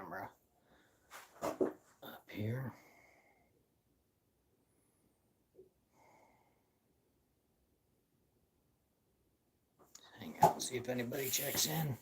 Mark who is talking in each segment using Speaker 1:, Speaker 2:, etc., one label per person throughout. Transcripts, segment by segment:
Speaker 1: camera up here. Hang on, see if anybody checks in.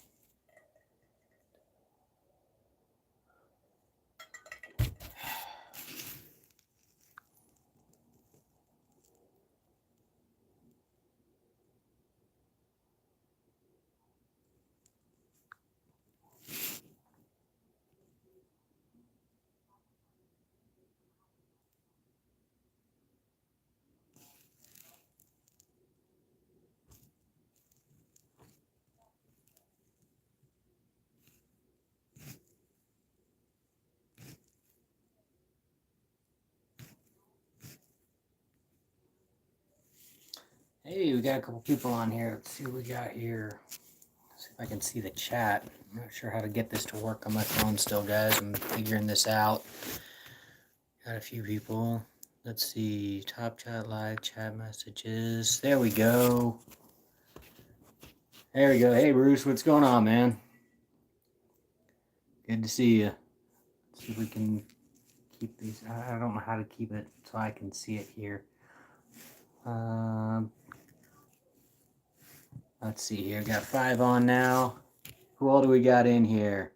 Speaker 1: Hey, we got a couple people on here. Let's see what we got here. See if I can see the chat. I'm not sure how to get this to work on my phone still, guys. I'm figuring this out. Got a few people. Let's see. Top chat, live chat messages. There we go. There we go. Hey, Bruce, what's going on, man? Good to see you. Let's see if we can keep these. I don't know how to keep it so I can see it here. Let's see here. Got 5 on now. Who all do we got in here?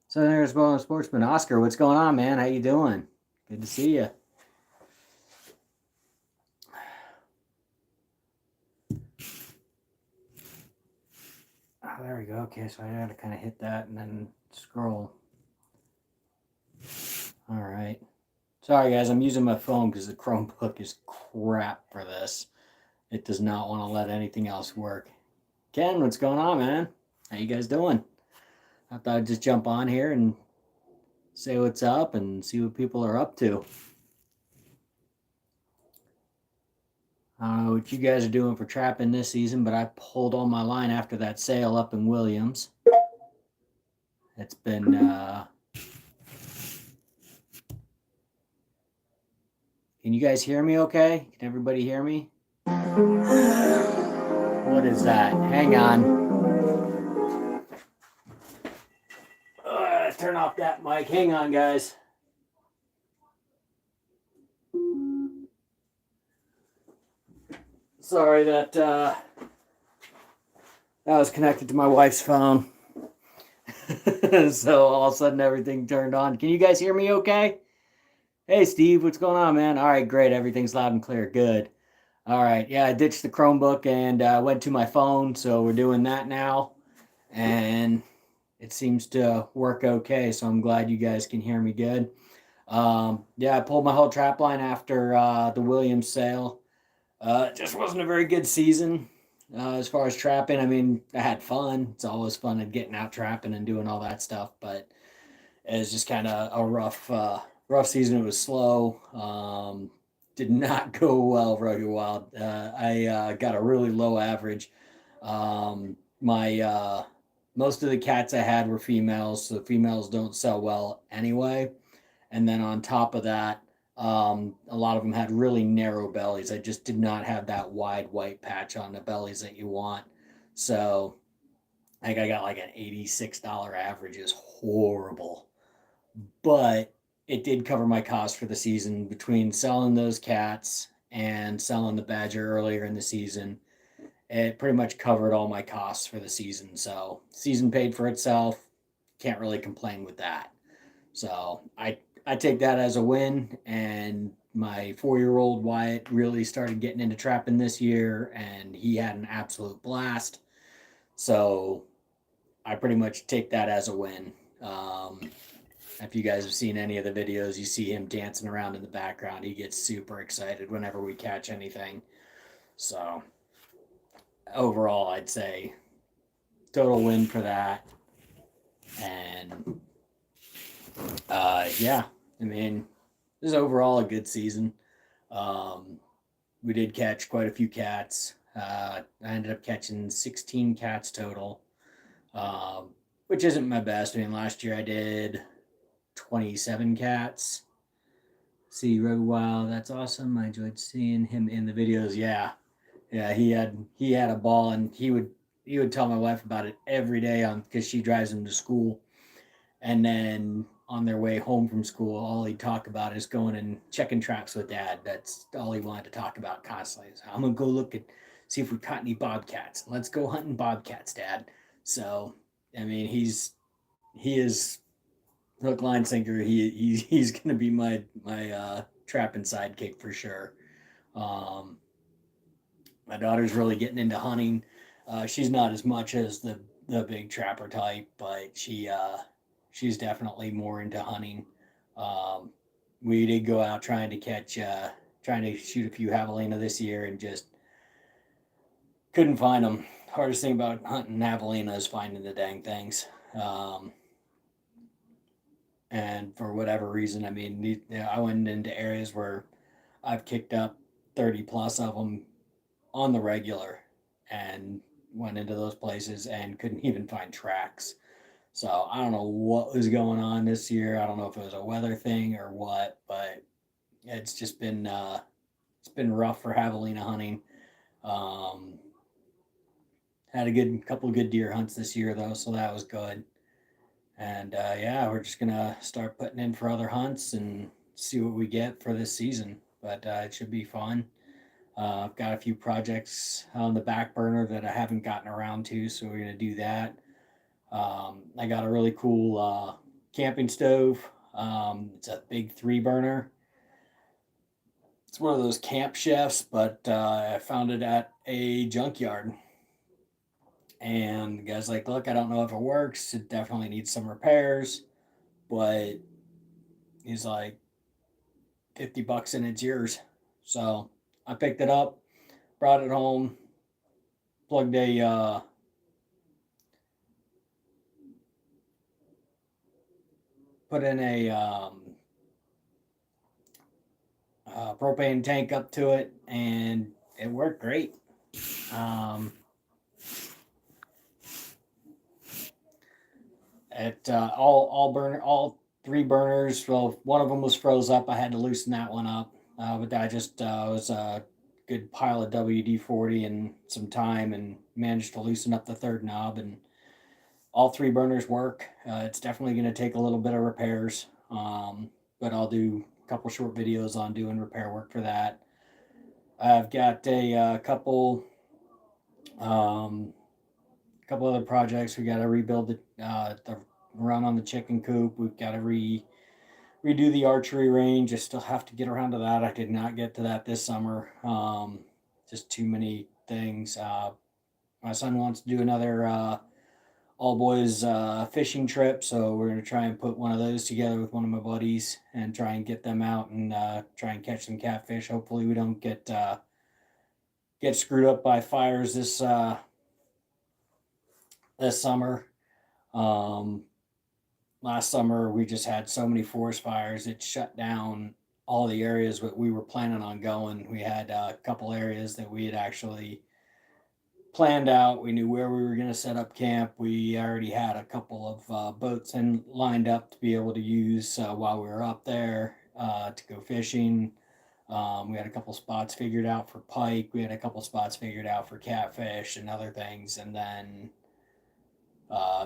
Speaker 1: Southern Arizona Sportsman. Oscar, what's going on, man? How you doing? Good to see you. Oh, there we go. Okay, so I had to kind of hit that and then scroll. All right. Sorry, guys. I'm using my phone because the Chromebook is crap for this. It does not want to let anything else work. Ken, what's going on, man? How you guys doing? I thought I'd just jump on here and say what's up and see what people are up to. I don't know what you guys are doing for trapping this season, but I pulled all my line after that sale up in Williams. It's been Can you guys hear me okay? Can everybody hear me? What is that? Hang on. Turn off that mic. Hang on, guys. Sorry that was connected to my wife's phone. So all of a sudden everything turned on. Can you guys hear me okay? Hey, Steve, what's going on, man? All right, great. Everything's loud and clear. Good. All right. Yeah, I ditched the Chromebook and went to my phone, so we're doing that now. And it seems to work okay, so I'm glad you guys can hear me good. Yeah, I pulled my whole trap line after the Williams sale. It just wasn't a very good season as far as trapping. I mean, I had fun. It's always fun at getting out trapping and doing all that stuff, but it was just kind of a rough season. It was slow. Did not go well very well. I got a really low average. Most of the cats I had were females, so females don't sell well anyway. And then on top of that, a lot of them had really narrow bellies. I just did not have that wide white patch on the bellies that you want. So I think I got like an $86 average. Is horrible. But it did cover my cost for the season between selling those cats and selling the badger earlier in the season. It pretty much covered all my costs for the season. So season paid for itself. Can't really complain with that. So I take that as a win. And my 4-year-old Wyatt really started getting into trapping this year, and he had an absolute blast. So I pretty much take that as a win. If you guys have seen any of the videos, you see him dancing around in the background. He gets super excited whenever we catch anything. So overall, I'd say total win for that. And yeah, I mean, this is overall a good season. We did catch quite a few cats. I ended up catching 16 cats total, which isn't my best. I mean, last year I did 27 cats. See, Rebait, wow, that's awesome. I enjoyed seeing him in the videos. Yeah, he had a ball, and he would tell my wife about it every day because she drives him to school. And then on their way home from school, all he'd talk about is going and checking traps with dad. That's all he wanted to talk about constantly. So I'm gonna go look at see if we caught any bobcats. Let's go hunting bobcats, dad. So I mean, he is hook, line, sinker. He's gonna be my trapping sidekick for sure. Um, my daughter's really getting into hunting. She's not as much as the big trapper type, but she's definitely more into hunting. Um, we did go out trying to shoot a few javelina this year, and just couldn't find them. Hardest thing about hunting javelina is finding the dang things. Um, and for whatever reason, I mean, I went into areas where I've kicked up 30 plus of them on the regular, and went into those places and couldn't even find tracks. So I don't know what was going on this year. I don't know if it was a weather thing or what, but it's just it's been rough for javelina hunting. Um, had a good couple of good deer hunts this year though, so that was good. And yeah, we're just gonna start putting in for other hunts and see what we get for this season. But it should be fun. I've got a few projects on the back burner that I haven't gotten around to, so we're going to do that. I got a really cool camping stove. It's a big 3 burner. It's one of those camp chefs, but I found it at a junkyard. And the guy's like, look, I don't know if it works. It definitely needs some repairs, but he's like, $50 and it's yours. So I picked it up, brought it home, plugged a put in a propane tank up to it, and it worked great. Um, it all 3 burners. Well, one of them was froze up. I had to loosen that one up, but I just was a good pile of WD-40 and some time, and managed to loosen up the third knob, and all 3 burners work. It's definitely going to take a little bit of repairs, but I'll do a couple short videos on doing repair work for that. I've got a um, couple other projects. We got to rebuild the run on the chicken coop. We've got to redo the archery range. I still have to get around to that. I did not get to that this summer. Just too many things. My son wants to do another all boys fishing trip, so we're gonna try and put one of those together with one of my buddies and try and get them out and try and catch some catfish. Hopefully, we don't get screwed up by fires this summer. Um, Last summer, we just had so many forest fires, it shut down all the areas that we were planning on going. We had a couple areas that we had actually planned out. We knew where we were going to set up camp. We already had a couple of boats and lined up to be able to use while we were up there to go fishing. We had a couple spots figured out for pike. We had a couple spots figured out for catfish and other things. And then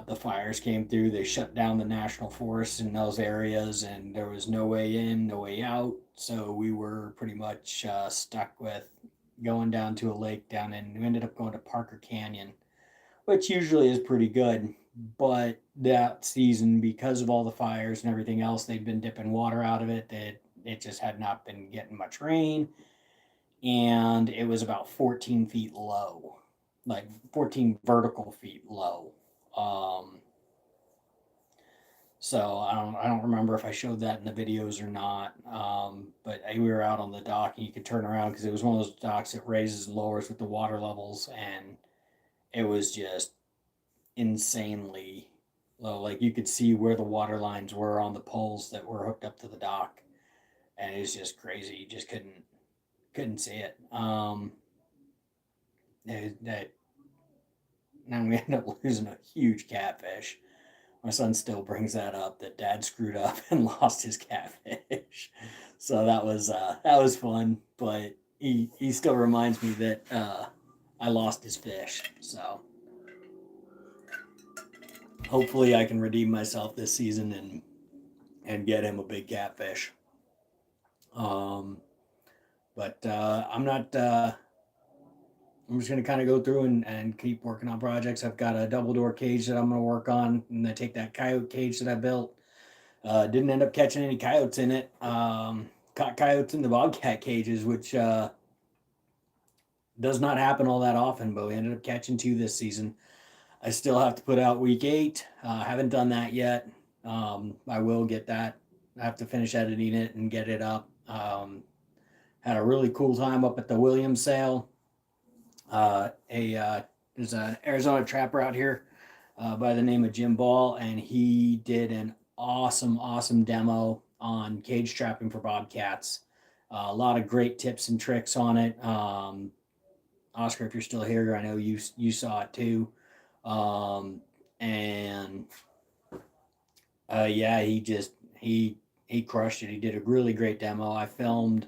Speaker 1: the fires came through. They shut down the national forests in those areas, and there was no way in, no way out. So we were pretty much stuck with going down to a lake down in. We ended up going to Parker Canyon, which usually is pretty good. But that season, because of all the fires and everything else, they'd been dipping water out of it. That it just had not been getting much rain, and it was about 14 feet low, like 14 vertical feet low. Um, so I don't remember if I showed that in the videos or not. But we were out on the dock, and you could turn around because it was one of those docks that raises and lowers with the water levels, and it was just insanely low. Like you could see where the water lines were on the poles that were hooked up to the dock, and it was just crazy. You just couldn't see it. That and we ended up losing a huge catfish. My son still brings that up that dad screwed up and lost his catfish. So that was fun, but he still reminds me that I lost his fish. So hopefully I can redeem myself this season and get him a big catfish. Um, but I'm not. I'm just gonna kind of go through and keep working on projects. I've got a double door cage that I'm gonna work on, and I take that coyote cage that I built. Didn't end up catching any coyotes in it. Caught coyotes in the bobcat cages, which does not happen all that often, but we ended up catching two this season. I still have to put out week 8. Haven't done that yet. I will get that. I have to finish editing it and get it up. Had a really cool time up at the Williams sale. There's an Arizona trapper out here by the name of Jim Ball, and he did an awesome demo on cage trapping for bobcats. A lot of great tips and tricks on it. Oscar, if you're still here, I know you saw it too. Um, and yeah, he crushed it. He did a really great demo. I filmed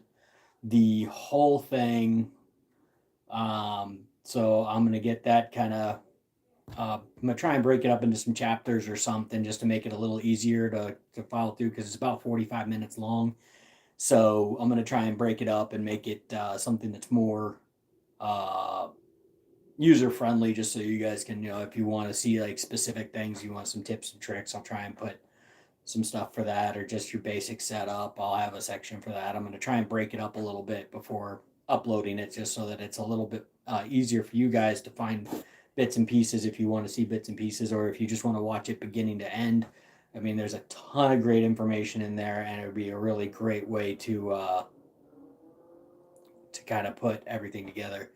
Speaker 1: the whole thing. So I'm gonna get that kind of. I'm gonna try and break it up into some chapters or something just to make it a little easier to follow through because it's about 45 minutes long. So I'm gonna try and break it up and make it something that's more uh, user friendly, just so you guys can, if you want to see like specific things, you want some tips and tricks, I'll try and put some stuff for that, or just your basic setup. I'll have a section for that. I'm going to try and break it up a little bit before uploading it, just so that it's a little bit easier for you guys to find bits and pieces if you want to see bits and pieces, or if you just want to watch it beginning to end. I mean, there's a ton of great information in there, and it would be a really great way to kind of put everything together.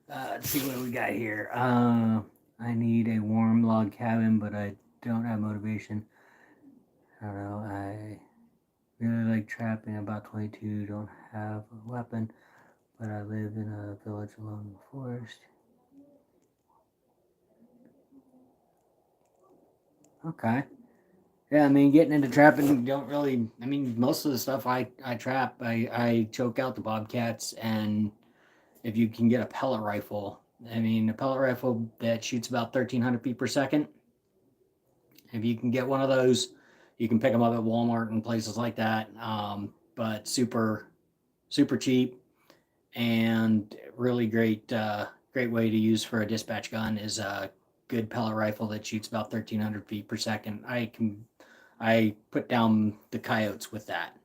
Speaker 1: Let's see what we got here. I need a warm log cabin, but I don't have motivation. I don't know. I really like trapping. About 22. Don't have a weapon, but I live in a village along the forest. Okay. Yeah, I mean, getting into trapping, you don't really. I mean, most of the stuff I trap, I choke out the bobcats, and if you can get a pellet rifle, I mean, a pellet rifle that shoots about 1,300 feet per second. If you can get one of those, you can pick them up at Walmart and places like that. But super cheap and really great way to use for a dispatch gun is a good pellet rifle that shoots about 1,300 feet per second. I put down the coyotes with that,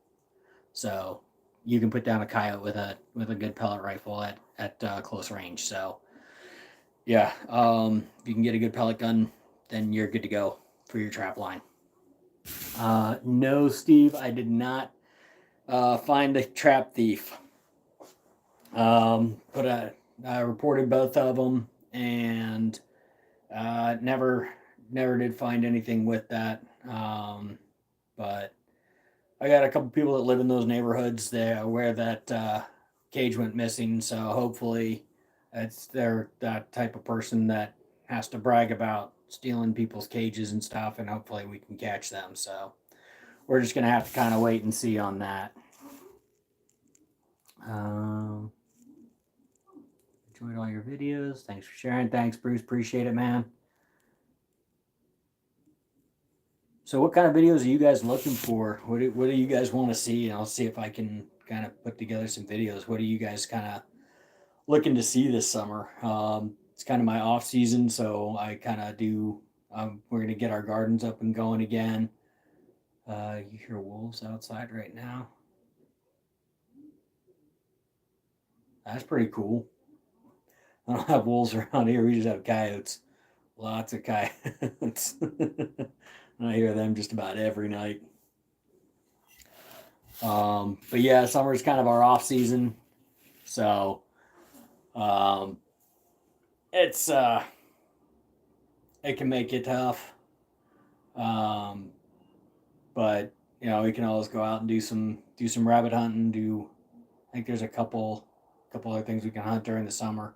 Speaker 1: so you can put down a coyote with a good pellet rifle at close range. So yeah, if you can get a good pellet gun, then you're good to go for your trap line. No, Steve, I did not find a trap thief. But I reported both of them, and never did find anything with that. But I got a couple people that live in those neighborhoods there where that cage went missing. So hopefully, they're that type of person that has to brag about stealing people's cages and stuff, and hopefully we can catch them. So we're just gonna have to kind of wait and see on that. Um, Enjoyed all your videos. Thanks for sharing. Thanks, Bruce. Appreciate it, man. So, what kind of videos are you guys looking for? What do you guys want to see? And I'll see if I can kind of put together some videos. What are you guys kind of looking to see this summer? It's kind of my off season, so I kind of do. We're gonna get our gardens up and going again. You hear wolves outside right now. That's pretty cool. I don't have wolves around here. We just have coyotes. Lots of coyotes. I hear them just about every night. But yeah, summer is kind of our off season, so um, it's it can make it tough. Um, but we can always go out and do some rabbit hunting. I think there's a couple other things we can hunt during the summer,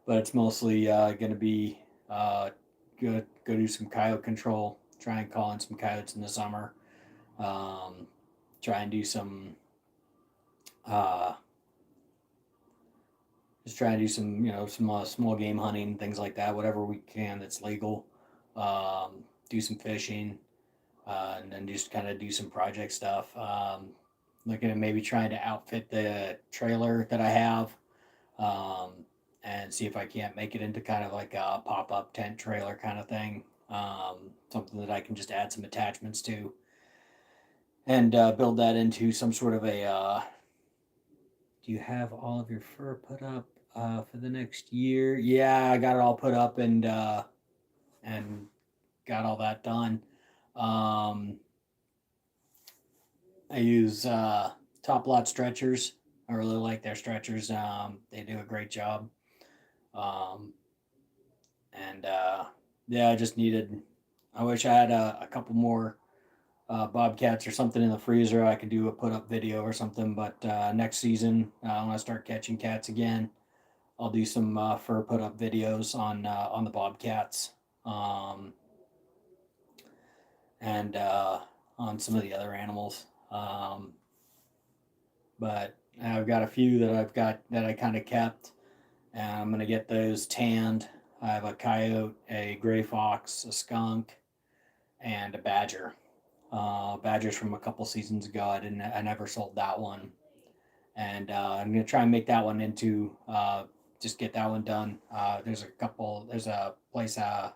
Speaker 1: but it's mostly going to be go do some coyote control. Try and call in some coyotes in the summer. Um, Try and do some uh, just try and do some some small game hunting, things like that, whatever we can that's legal. do some fishing, and then just kind of do some project stuff. Looking at maybe trying to outfit the trailer that I have, um, and see if I can't make it into kind of like a pop up tent trailer kind of thing. Something that I can just add some attachments to and build that into some sort of a. Do you have all of your fur put up for the next year? Yeah, I got it all put up and got all that done. Um, I use Top Lot stretchers. I really like their stretchers. They do a great job. Um, and yeah, I just needed. I wish I had a couple more Bobcats or something in the freezer. I could do a put up video or something. But next season, when I start catching cats again, I'll do some fur put up videos on the Bobcats, um, and on some of the other animals. But I've got a few that I've got that I kind of kept, and I'm gonna get those tanned. I have a coyote, a gray fox, a skunk, and a badger. Badger's from a couple seasons ago. I never sold that one, and I'm gonna try and make that one into just get that one done. There's a place a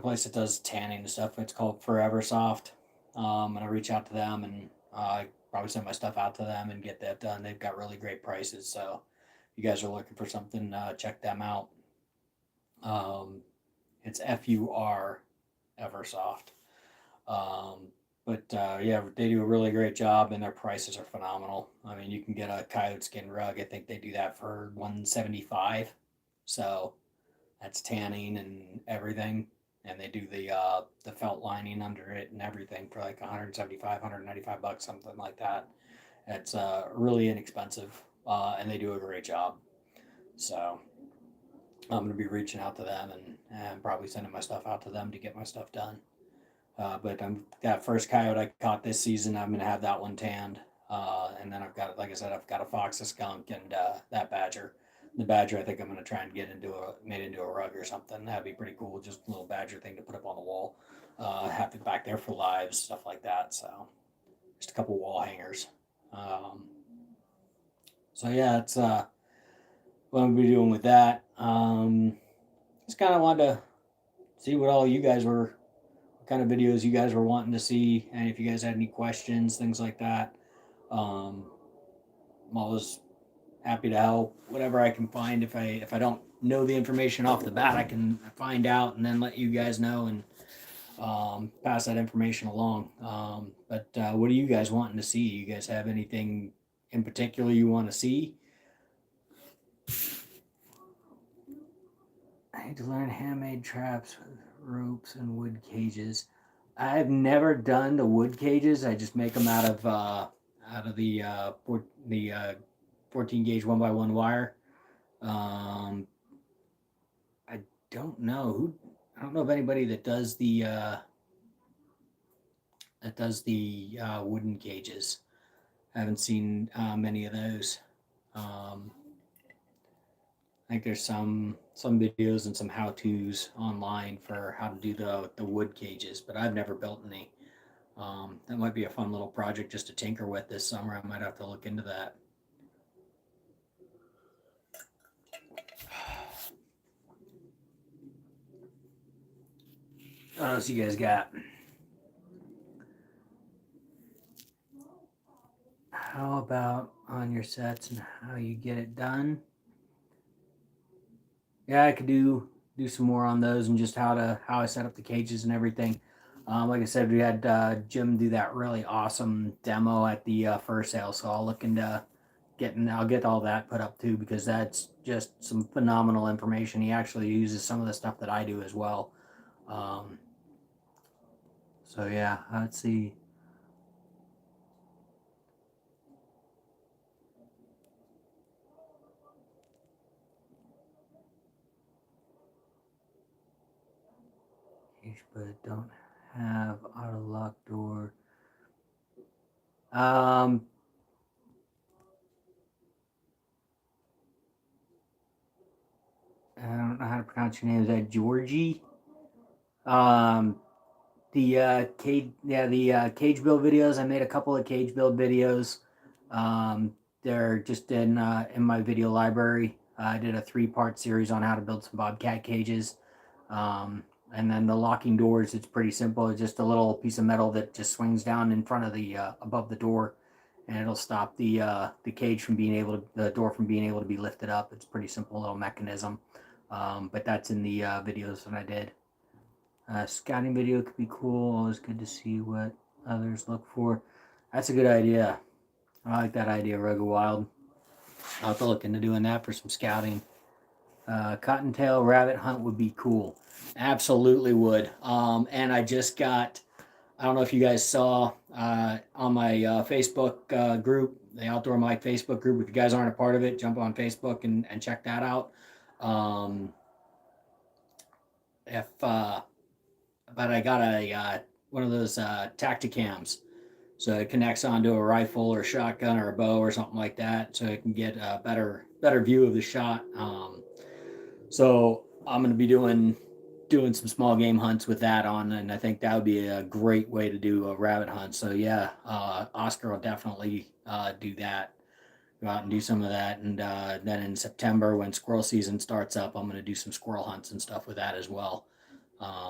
Speaker 1: place that does tanning and stuff. It's called Forever Soft. And I reach out to them and probably send my stuff out to them and get that done. They've got really great prices, so if you guys are looking for something, check them out. Um, it's FUR Eversoft. Um, but yeah, they do a really great job, and their prices are phenomenal. I mean, you can get a coyote skin rug. I think they do that for 175. So that's tanning and everything, and they do the felt lining under it and everything for like 175, 195 bucks, something like that. It's really inexpensive, and they do a great job. So I'm gonna be reaching out to them and probably sending my stuff out to them to get my stuff done. But that first coyote I caught this season, I'm gonna have that one tanned, and then I've got, like I said, I've got a fox, a skunk, and that badger. The badger, I think I'm gonna try and get made into a rug or something. That'd be pretty cool. Just a little badger thing to put up on the wall. Have it back there for lives, stuff like that. So just a couple wall hangers. Um, so yeah, it's what I'm gonna be doing with that. Just kind of wanted to see what kind of videos you guys were wanting to see, and if you guys had any questions, things like that. Um, I'm always happy to help. Whatever I can find, if I don't know the information off the bat, I can find out and then let you guys know and pass that information along. But what are you guys wanting to see? You guys have anything in particular you want to see? I need to learn handmade traps with ropes and wood cages. I've never done the wood cages. I just make them out of the 14 gauge 1x1 wire. Um, I don't know who. I don't know of anybody that does the wooden cages. I haven't seen many of those. Um, I think there's some videos and some how tos online for how to do the wood cages, but I've never built any. That might be a fun little project just to tinker with this summer. I might have to look into that. What else you guys got? How about on your sets and how you get it done? Yeah, I could do some more on those and just how I set up the cages and everything. Like I said, we had Jim do that really awesome demo at the fur sale, so I'll look into I'll get all that put up too, because that's just some phenomenal information. He actually uses some of the stuff that I do as well. Um, so yeah, let's see. But don't have auto lock door. Um, I don't know how to pronounce your name. Is that Georgie? Um, the cage build videos. I made a couple of cage build videos. Um, they're just in my video library. I did a 3-part series on how to build some bobcat cages. Um, and then the locking doors, it's pretty simple. It's just a little piece of metal that just swings down in front of the above the door, and it'll stop the cage from being able to the door from being able to be lifted up. It's a pretty simple little mechanism. But that's in the videos that I did. Scouting video could be cool. Always good to see what others look for. That's a good idea. I like that idea, Rugged Wild. I'll have to look into doing that for some scouting. Cottontail rabbit hunt would be cool. Absolutely would. And I just got, I don't know if you guys saw on my Facebook group, the Outdoor Mike Facebook group. If you guys aren't a part of it, jump on Facebook and check that out. Um, if but I got a one of those Tacticams, so it connects onto a rifle or shotgun or a bow or something like that, so it can get a better view of the shot. So I'm going to be doing some small game hunts with that on, and I think that would be a great way to do a rabbit hunt. So yeah, Oscar will definitely do that. Go out and do some of that, and then in September when squirrel season starts up, I'm going to do some squirrel hunts and stuff with that as well.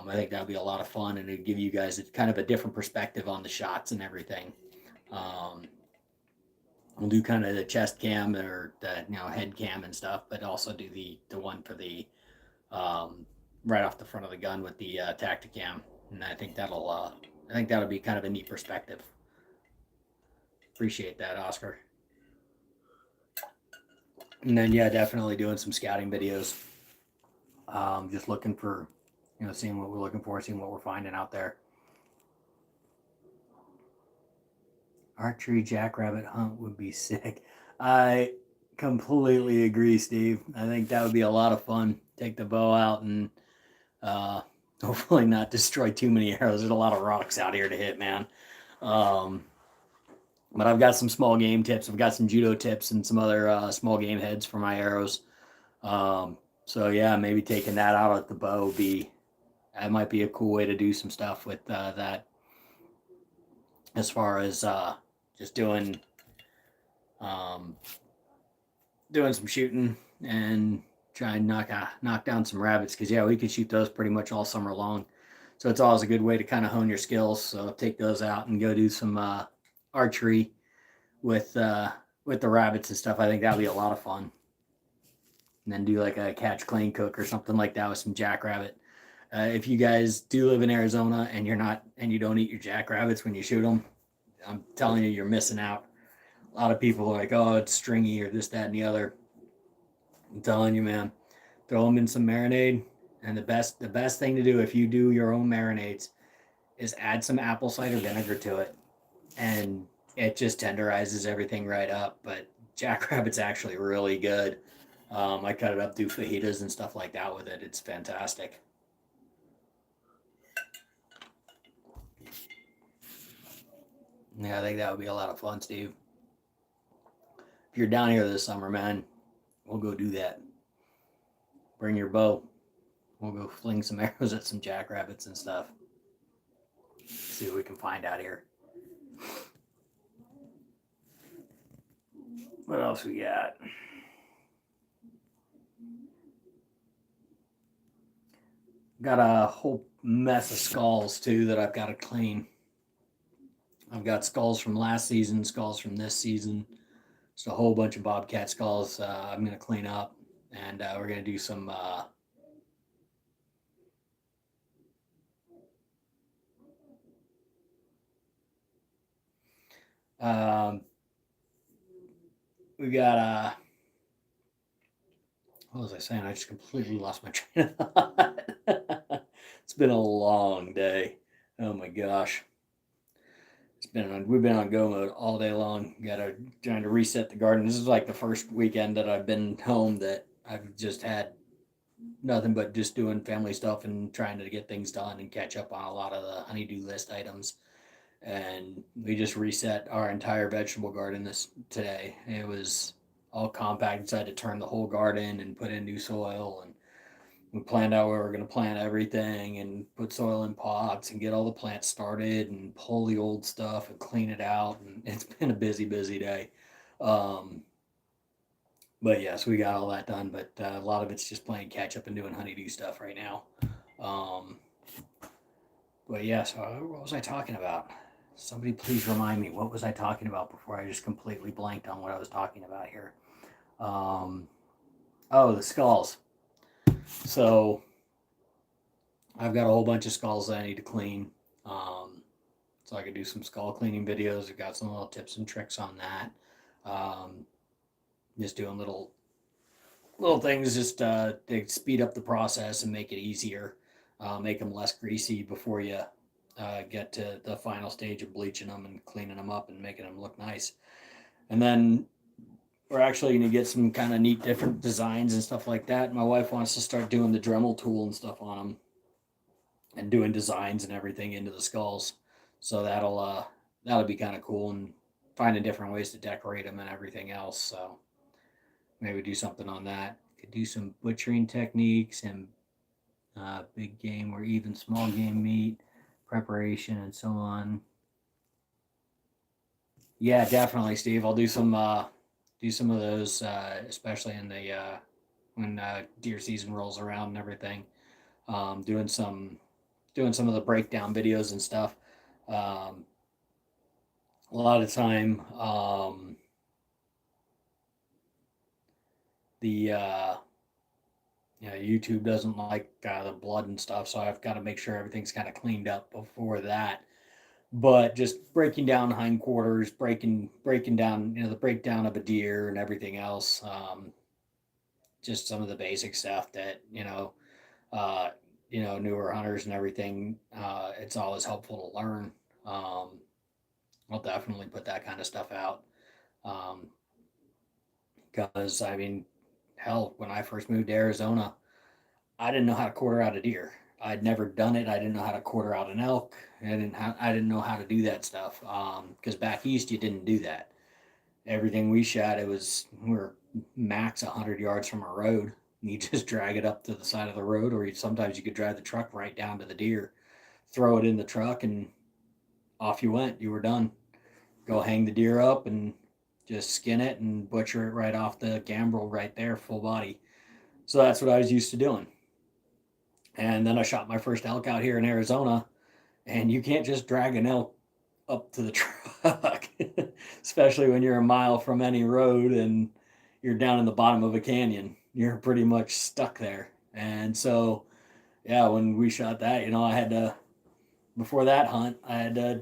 Speaker 1: I think that would be a lot of fun, and it'd give you guys kind of a different perspective on the shots and everything. Um, we'll do kind of the chest cam or the head cam and stuff, but also do the one for the right off the front of the gun with the Tacticam, and I think that'll be kind of a neat perspective. Appreciate that, Oscar. And then yeah, definitely doing some scouting videos. Just looking for, seeing what we're looking for, seeing what we're finding out there. Archery jackrabbit hunt would be sick. I completely agree, Steve. I think that would be a lot of fun. Take the bow out and uh, hopefully not destroy too many arrows. There's a lot of rocks out here to hit, man. Um, but I've got some small game tips. I've got some judo tips and some other small game heads for my arrows. Um, so yeah, maybe taking that out at the bow that might be a cool way to do some stuff with that. As far as just um, doing some shooting and try and knock down some rabbits, because yeah, we could shoot those pretty much all summer long. So it's always a good way to kind of hone your skills. So take those out and go do some archery with the rabbits and stuff. I think that'll be a lot of fun. And then do like a catch, clean, cook or something like that with some jackrabbit. If you guys do live in Arizona and you don't eat your jackrabbits when you shoot them, I'm telling you, you're missing out. A lot of people are like, oh, it's stringy or this, that, and the other. I'm telling you, man, throw them in some marinade. And the best thing to do if you do your own marinades is add some apple cider vinegar to it, and it just tenderizes everything right up. But jackrabbit's actually really good. I cut it up, do fajitas and stuff like that with it. It's fantastic. Yeah, I think that would be a lot of fun, Steve. If you're down here this summer, man, we'll go do that. Bring your bow. We'll go fling some arrows at some jackrabbits and stuff. See what we can find out here. What else we got? Got a whole mess of skulls too that I've got to clean. I've got skulls from last season, skulls from this season. Just a whole bunch of Bobcat skulls I'm going to clean up, and we're going to do some um, we got what was I saying? I just completely lost my train of thought. It's been a long day. Oh my gosh. We've been on go mode all day long. Gotta trying to reset the garden. This is like the first weekend that I've been home that I've just had nothing but just doing family stuff and trying to get things done and catch up on a lot of the honeydew list items. And we just reset our entire vegetable garden this today. It was all compact. Decided to turn the whole garden and put in new soil, and we planned out where we are going to plant everything and put soil in pots and get all the plants started and pull the old stuff and clean it out. And it's been a busy, busy day. Um, but yes, we got all that done. But a lot of it's just playing catch up and doing honeydew stuff right now. Um, but yeah, so what was I talking about? Somebody please remind me, what was I talking about before I just completely blanked on what I was talking about here? Oh, the skulls. So I've got a whole bunch of skulls that I need to clean. So I could do some skull cleaning videos. I've got some little tips and tricks on that. Just doing little things just to speed up the process and make it easier, make them less greasy before you get to the final stage of bleaching them and cleaning them up and making them look nice. And then we're actually going to get some kind of neat different designs and stuff like that. My wife wants to start doing the Dremel tool and stuff on them and doing designs and everything into the skulls. So that'll be kind of cool, and finding different ways to decorate them and everything else. So maybe do something on that. Could do some butchering techniques and big game or even small game meat preparation and so on. Yeah, definitely, Steve. I'll do some of those, especially in the when deer season rolls around and everything. Doing some of the breakdown videos and stuff. Um, a lot of time, the YouTube doesn't like the blood and stuff, so I've got to make sure everything's kind of cleaned up before that. But just breaking down hindquarters, breaking down the breakdown of a deer and everything else. Just some of the basic stuff that uh, newer hunters and everything. It's always helpful to learn. I'll definitely put that kind of stuff out. Because I mean, hell, when I first moved to Arizona, I didn't know how to quarter out a deer. I'd never done it. I didn't know how to quarter out an elk. I didn't know how to do that stuff. Because back east you didn't do that. Everything we shot, we were max 100 yards from a road. You just drag it up to the side of the road, or sometimes you could drive the truck right down to the deer, throw it in the truck, and off you went. You were done. Go hang the deer up and just skin it and butcher it right off the gambrel right there, full body. So that's what I was used to doing. And then I shot my first elk out here in Arizona, and you can't just drag an elk up to the truck, especially when you're a mile from any road and you're down in the bottom of a canyon. You're pretty much stuck there. And so, yeah, when we shot that, I had to, before that hunt, I had to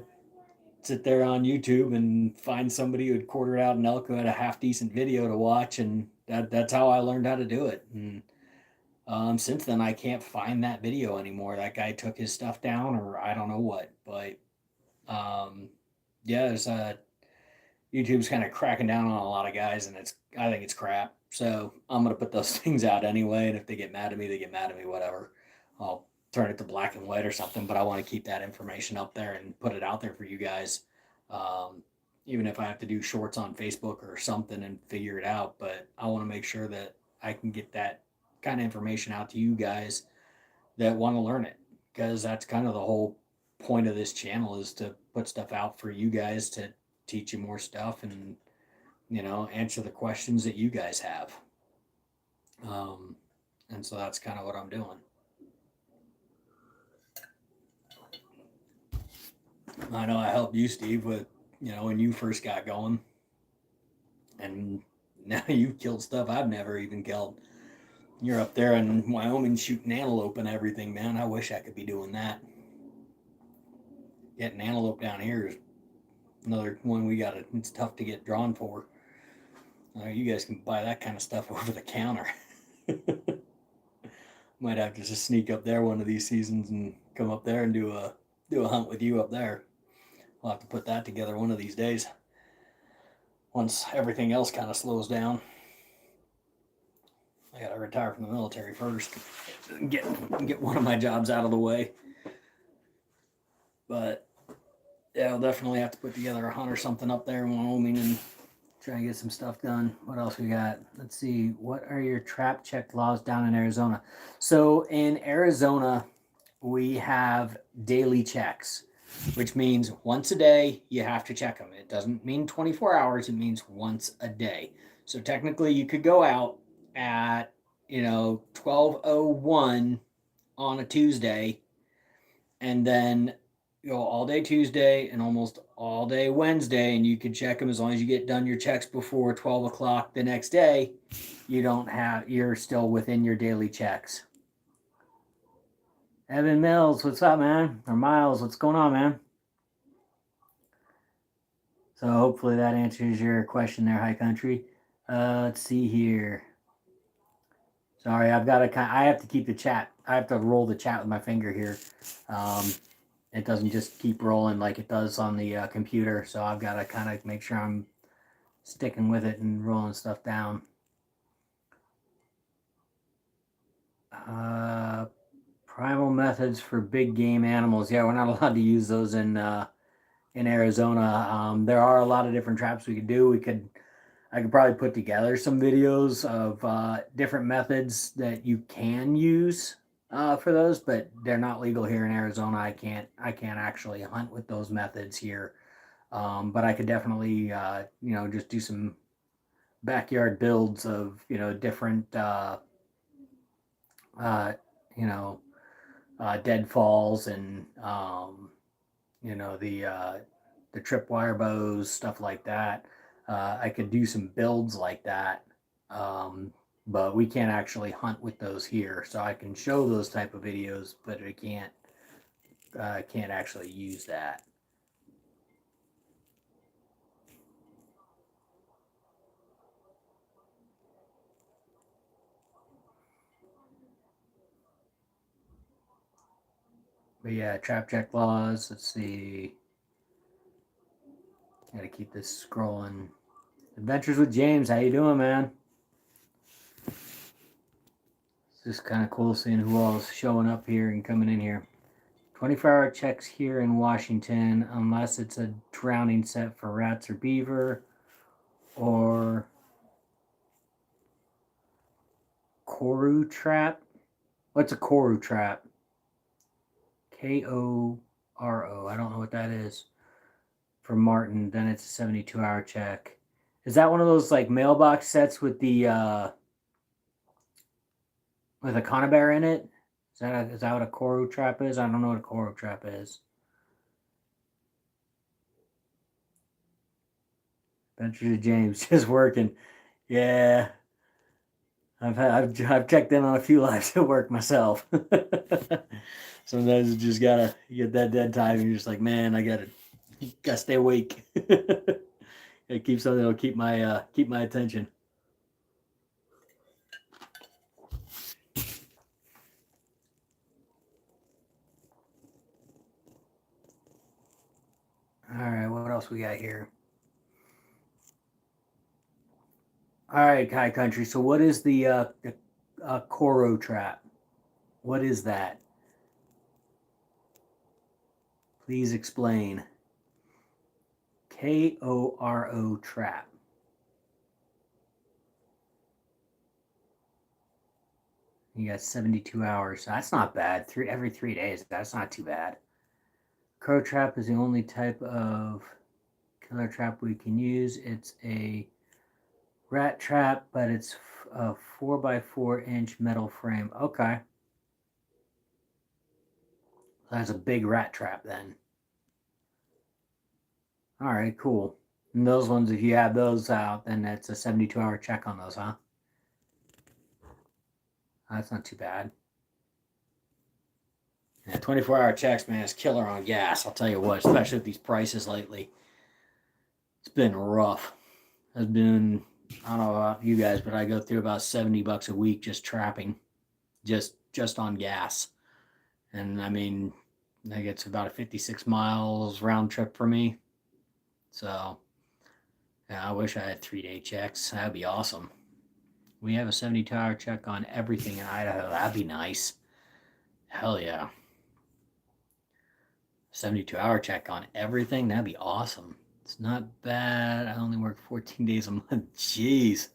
Speaker 1: sit there on YouTube and find somebody who had quartered out an elk who had a half decent video to watch, and that's how I learned how to do it. And since then, I can't find that video anymore. That guy took his stuff down, or I don't know what. But yeah, there's YouTube's kind of cracking down on a lot of guys, and I think it's crap. So I'm gonna put those things out anyway, and if they get mad at me, they get mad at me. Whatever. I'll turn it to black and white or something. But I want to keep that information up there and put it out there for you guys. Um, Even if I have to do shorts on Facebook or something and figure it out, but I want to make sure that I can get that kind of information out to you guys that want to learn it, because that's kind of the whole point of this channel, is to put stuff out for you guys to teach you more stuff and answer the questions that you guys have. And so that's kind of what I'm doing. I know I helped you, Steve, with when you first got going, and now you've killed stuff I've never even killed. You're up there in Wyoming shooting antelope and everything, man. I wish I could be doing that. Getting antelope down here is another one it's tough to get drawn for. You guys can buy that kind of stuff over the counter. Might have to just sneak up there one of these seasons and come up there and do a hunt with you up there. I'll have to put that together one of these days, once everything else kind of slows down. I gotta retire from the military first, get one of my jobs out of the way. But yeah, I'll definitely have to put together a hunt or something up there in Wyoming and Trying to get some stuff done. What else we got? Let's see. What are your trap check laws down in Arizona? So in Arizona, we have daily checks, which means once a day you have to check them. It doesn't mean 24 hours, it means once a day. So technically you could go out at, 12:01 on a Tuesday and then go all day Tuesday and almost all day Wednesday, and you can check them as long as you get done your checks before 12 o'clock the next day. You're still within your daily checks. Evan Mills, what's up, man? Or Miles, what's going on, man? So hopefully that answers your question there, High Country. Let's see here. Sorry, I have to keep the chat. I have to roll the chat with my finger here. It doesn't just keep rolling like it does on the computer. So I've got to kind of make sure I'm sticking with it and rolling stuff down. Primal methods for big game animals. Yeah, we're not allowed to use those in Arizona. There are a lot of different traps we could do. I could probably put together some videos of different methods that you can use for those, but they're not legal here in Arizona. I can't actually hunt with those methods here. But I could definitely just do some backyard builds of different deadfalls and the tripwire bows, stuff like that. I could do some builds like that, but we can't actually hunt with those here. So I can show those type of videos, but I can't actually use that. But yeah, trap check laws. Let's see. Gotta keep this scrolling. Adventures with James, how you doing, man? It's just kind of cool seeing who all is showing up here and coming in here. 24-hour checks here in Washington, unless it's a drowning set for rats or beaver, or Koru trap. What's a Koru trap? Koro. I don't know what that is. For Martin, then it's a 72-hour check. Is that one of those like mailbox sets with the with a conibear in it? Is that what a Koru trap is? I don't know what a Koru trap is. Adventures of James just working. Yeah, I've checked in on a few lives at work myself. Sometimes you just gotta get that dead time. And you're just like, man, I gotta stay awake. Gotta keep something that'll keep my attention. All right, what else we got here? All right, High Country. So, what is the Koro trap? What is that? Please explain. Koro trap. You got 72 hours. That's not bad. Every 3 days. That's not too bad. Crow trap is the only type of killer trap we can use. It's a rat trap, but it's a 4x4-inch metal frame. Okay. That's a big rat trap then. All right, cool. And those ones, if you have those out, then that's a 72-hour check on those, huh? That's not too bad. Yeah, 24-hour checks, man, is killer on gas. I'll tell you what, especially with these prices lately. It's been rough. I've been, I don't know about you guys, but I go through about $70 a week just trapping, just on gas. And I mean, I think it's about a 56 miles round trip for me. So, yeah, I wish I had 3-day checks. That'd be awesome. We have a 72-hour check on everything in Idaho. That'd be nice. Hell yeah. 72-hour check on everything. That'd be awesome. It's not bad. I only work 14 days a month. Jeez.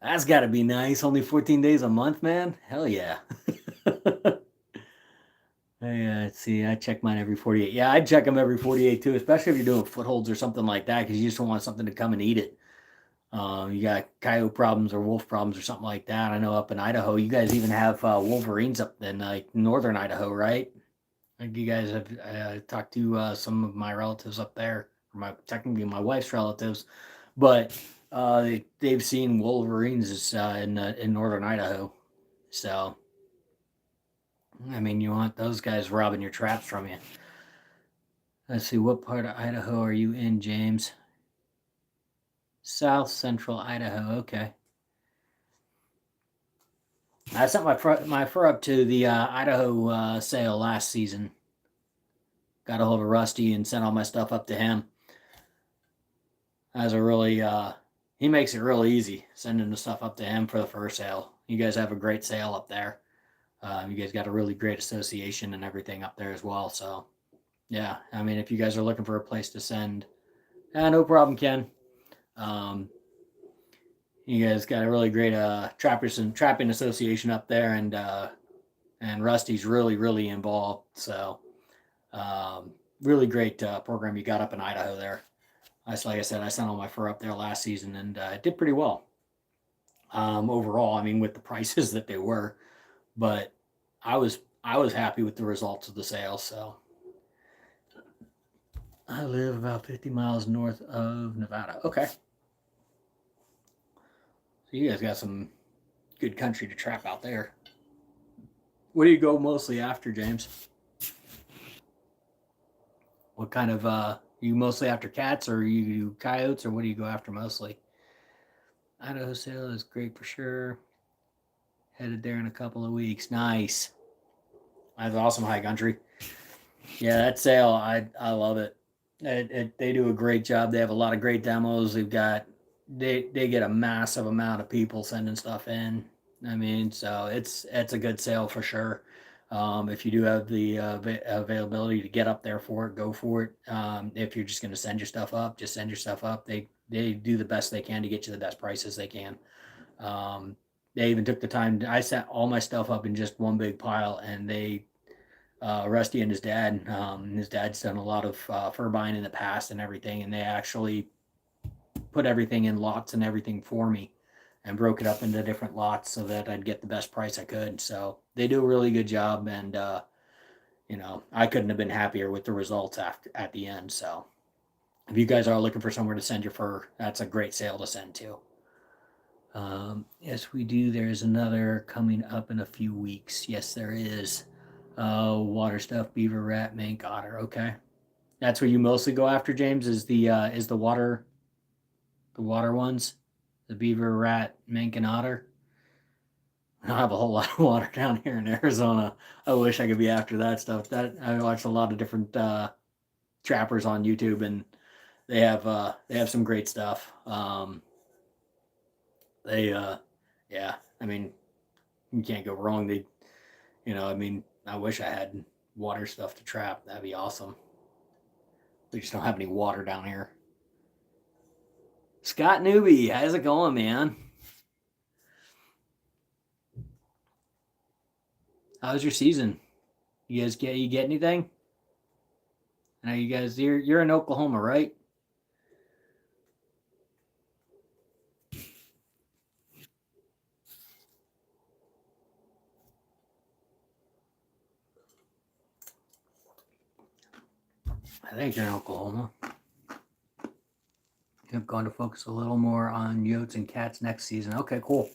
Speaker 1: That's got to be nice. Only 14 days a month, man. Hell yeah. Let's see. I check mine every 48. Yeah, I check them every 48 too, especially if you're doing footholds or something like that, because you just don't want something to come and eat it. You got coyote problems or wolf problems or something like that. I know up in Idaho, you guys even have wolverines up in northern Idaho, right? Like you guys have talked to some of my relatives up there, or technically my wife's relatives, but they've seen wolverines in northern Idaho. So, I mean, you want those guys robbing your traps from you. Let's see, what part of Idaho are you in, James? South Central Idaho. Okay. I sent my fur up to the Idaho sale last season. Got a hold of Rusty and sent all my stuff up to him. As a really, he makes it real easy sending the stuff up to him for the fur sale. You guys have a great sale up there. You guys got a really great association and everything up there as well. So, yeah, I mean, if you guys are looking for a place to send, no problem, Ken. You guys got a really great trappers and trapping association up there, and Rusty's really involved. So, really great program you got up in Idaho there. Like I said, I sent all my fur up there last season and it did pretty well. Overall, I mean, with the prices that they were, but I was happy with the results of the sale. So I live about 50 miles north of Nevada. Okay, so you guys got some good country to trap out there. What do you go mostly after, James? What kind of you mostly after cats, or you coyotes, or what do you go after mostly? Idaho sale is great for sure. Headed there in a couple of weeks. Nice. That's awesome, high country. Yeah, that sale, I love it. They do a great job. They have a lot of great demos. They get a massive amount of people sending stuff in. I mean, so it's a good sale for sure. If you do have the availability to get up there for it, go for it. If you're just going to send your stuff up, just send your stuff up. They do the best they can to get you the best prices they can. They even took the time. I sent all my stuff up in just one big pile, and Rusty and his dad's done a lot of fur buying in the past and everything, and they actually put everything in lots and everything for me and broke it up into different lots so that I'd get the best price I could. So they do a really good job, and I couldn't have been happier with the results at the end. So if you guys are looking for somewhere to send your fur, that's a great sale to send to. Yes, we do. There's another coming up in a few weeks. Yes, there is. Water stuff, beaver, rat, mink, otter. Okay, that's what you mostly go after, James. Is the water ones, the beaver, rat, mink, and otter. I don't have a whole lot of water down here in Arizona. I wish I could be after that stuff. That I watch a lot of different trappers on YouTube, and they have some great stuff. They yeah, I mean, you can't go wrong. I mean, I wish I had water stuff to trap. That'd be awesome. We just don't have any water down here. Scott Newby, how's it going, man? How's your season? You get anything? I know you guys you're in Oklahoma, right? I think you're in Oklahoma. I'm going to focus a little more on yotes and cats next season. Okay, cool.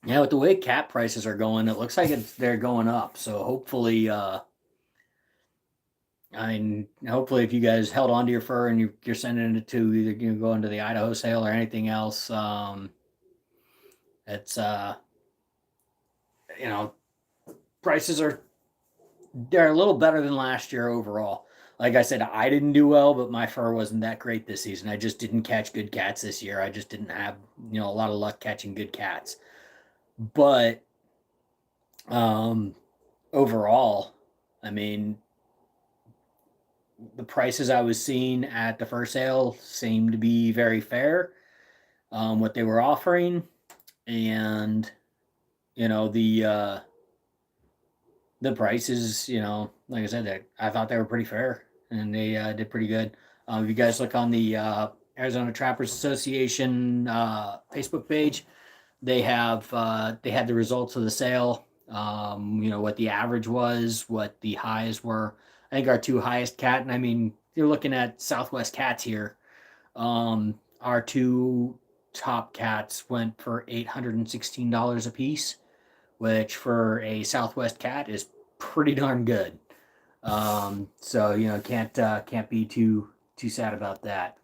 Speaker 1: Yeah, with the way cat prices are going, it looks like they're going up. So hopefully, hopefully if you guys held on to your fur and you're sending it to either going to the Idaho sale or anything else, it's you know prices they're a little better than last year overall. Like I said, I didn't do well, but my fur wasn't that great this season. I just didn't catch good cats this year. I just didn't have a lot of luck catching good cats. But um, overall, I mean, the prices I was seeing at the first sale seemed to be very fair, what they were offering, and you know the prices, like I said, I thought they were pretty fair, and they did pretty good. If you guys look on the Arizona Trappers Association Facebook page, they had the results of the sale. What the average was, what the highs were. I think our two highest cat, and I mean, you're looking at Southwest cats here. Our two top cats went for $816 a piece, which for a Southwest cat is pretty darn good. So can't be too sad about that.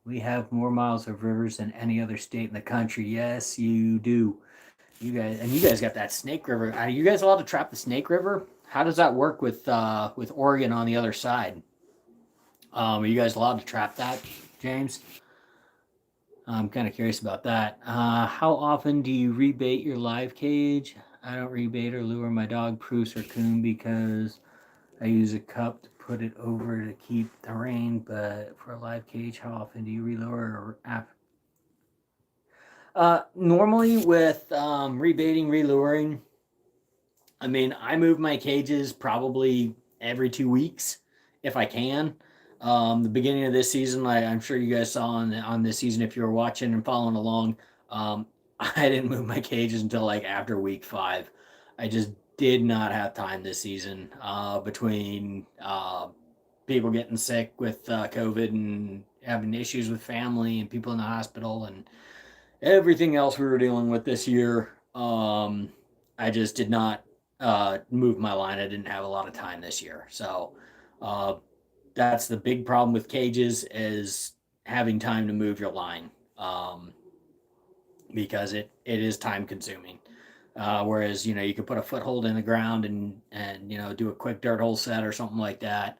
Speaker 1: We have more miles of rivers than any other state in the country. Yes, you do. You guys got that Snake River. Are you guys allowed to trap the Snake River? How does that work with Oregon on the other side? Are you guys allowed to trap that, James? I'm kind of curious about that. How often do you rebait your live cage? I don't rebait or lure my dog, Proose or Coon, because I use a cup to put it over to keep the rain. But for a live cage, how often do you relure or normally with rebaiting, reluring, I mean, I move my cages probably every 2 weeks if I can. The beginning of this season, like I'm sure you guys saw on this season, if you were watching and following along, I didn't move my cages until like after week 5. I just did not have time this season between people getting sick with COVID and having issues with family and people in the hospital and everything else we were dealing with this year. I just did not move my line. I didn't have a lot of time this year, so uh, that's the big problem with cages is having time to move your line, because it is time consuming. Whereas you could put a foothold in the ground and do a quick dirt hole set or something like that.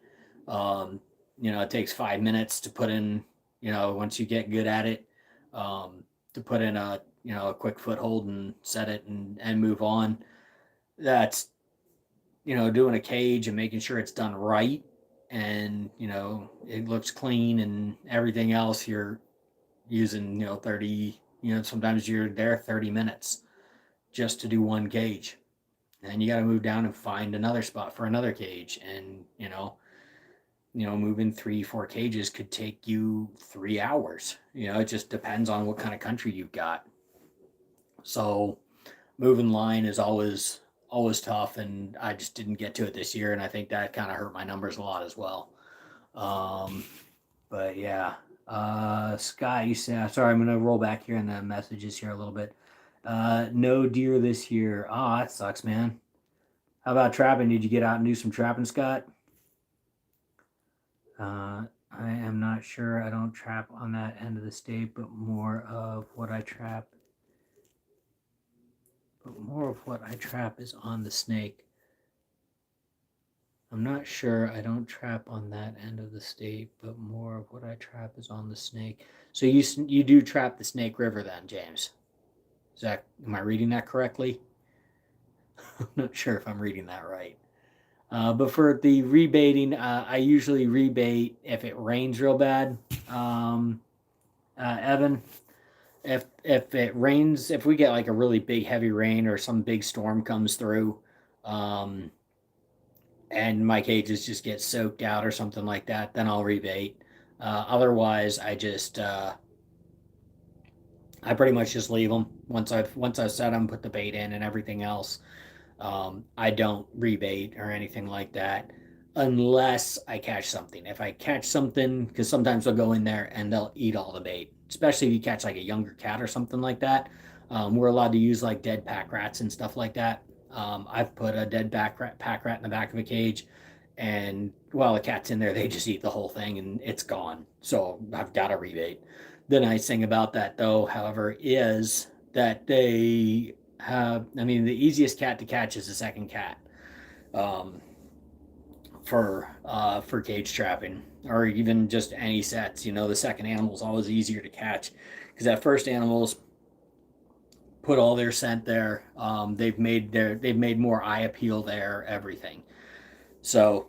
Speaker 1: It takes 5 minutes to put in. Once you get good at it, to put in a quick foothold and set it and move on. That's doing a cage and making sure it's done right, and it looks clean and everything else. You're using 30. Sometimes you're there 30 minutes just to do one cage, and you got to move down and find another spot for another cage, and moving 3 4 cages could take you 3 hours. It just depends on what kind of country you've got. So moving line is always tough, and I just didn't get to it this year, and I think that kind of hurt my numbers a lot as well. um but yeah. Scott, you said, sorry, I'm gonna roll back here in the messages here a little bit. No deer this year. Oh, that sucks, man. How about trapping? Did you get out and do some trapping, Scott? I am not sure. I don't trap on that end of the state, but more of what I trap is on the snake. I'm not sure. I don't trap on that end of the state, but more of what I trap is on the snake. So you do trap the Snake River then, James? Am I reading that correctly? I'm not sure if I'm reading that right. But for the rebaiting, I usually rebait if it rains real bad. Evan, if it rains, if we get like a really big heavy rain or some big storm comes through, um, and my cages just get soaked out or something like that, then I'll rebait. Otherwise, I pretty much just leave them once I've set them, put the bait in and everything else. I don't rebait or anything like that unless I catch something. If I catch something, because sometimes they'll go in there and they'll eat all the bait, especially if you catch like a younger cat or something like that. We're allowed to use like dead pack rats and stuff like that. I've put a dead pack rat in the back of a cage, and while the cat's in there, they just eat the whole thing and it's gone. So I've got to rebait. The nice thing about that, though, however, is that I mean, the easiest cat to catch is the second cat, um, for cage trapping or even just any sets. The second animal is always easier to catch because that first animal's put all their scent there. They've made more eye appeal there, everything. So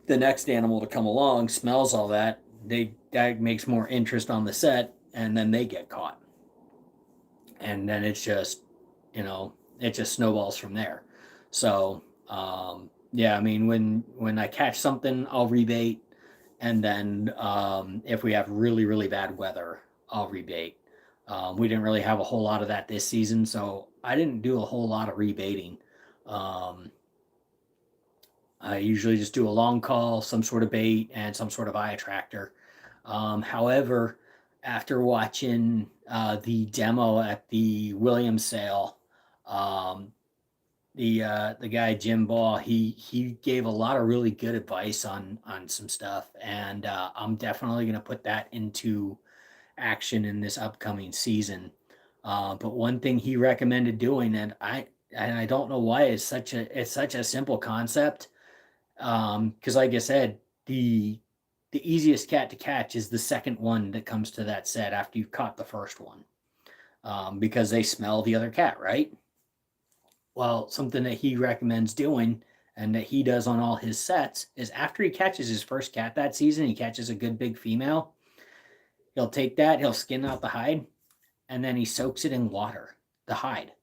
Speaker 1: the next animal to come along smells all that, that makes more interest on the set, and then they get caught, and then it's just, it just snowballs from there. So yeah, I mean, when I catch something, I'll rebait, and then if we have really really bad weather, I'll rebait. We didn't really have a whole lot of that this season, so I didn't do a whole lot of rebaiting. Um, I usually just do a long call, some sort of bait, and some sort of eye attractor. However, after watching the demo at the Williams sale, um, the guy Jim Ball, he gave a lot of really good advice on some stuff, and I'm definitely going to put that into action in this upcoming season. But one thing he recommended doing, and I don't know why it's such a simple concept, because like I said, the easiest cat to catch is the second one that comes to that set after you've caught the first one, because they smell the other cat, right? Well, something that he recommends doing and that he does on all his sets is after he catches his first cat that season, he catches a good big female. He'll take that, he'll skin out the hide, and then he soaks it in water, the hide.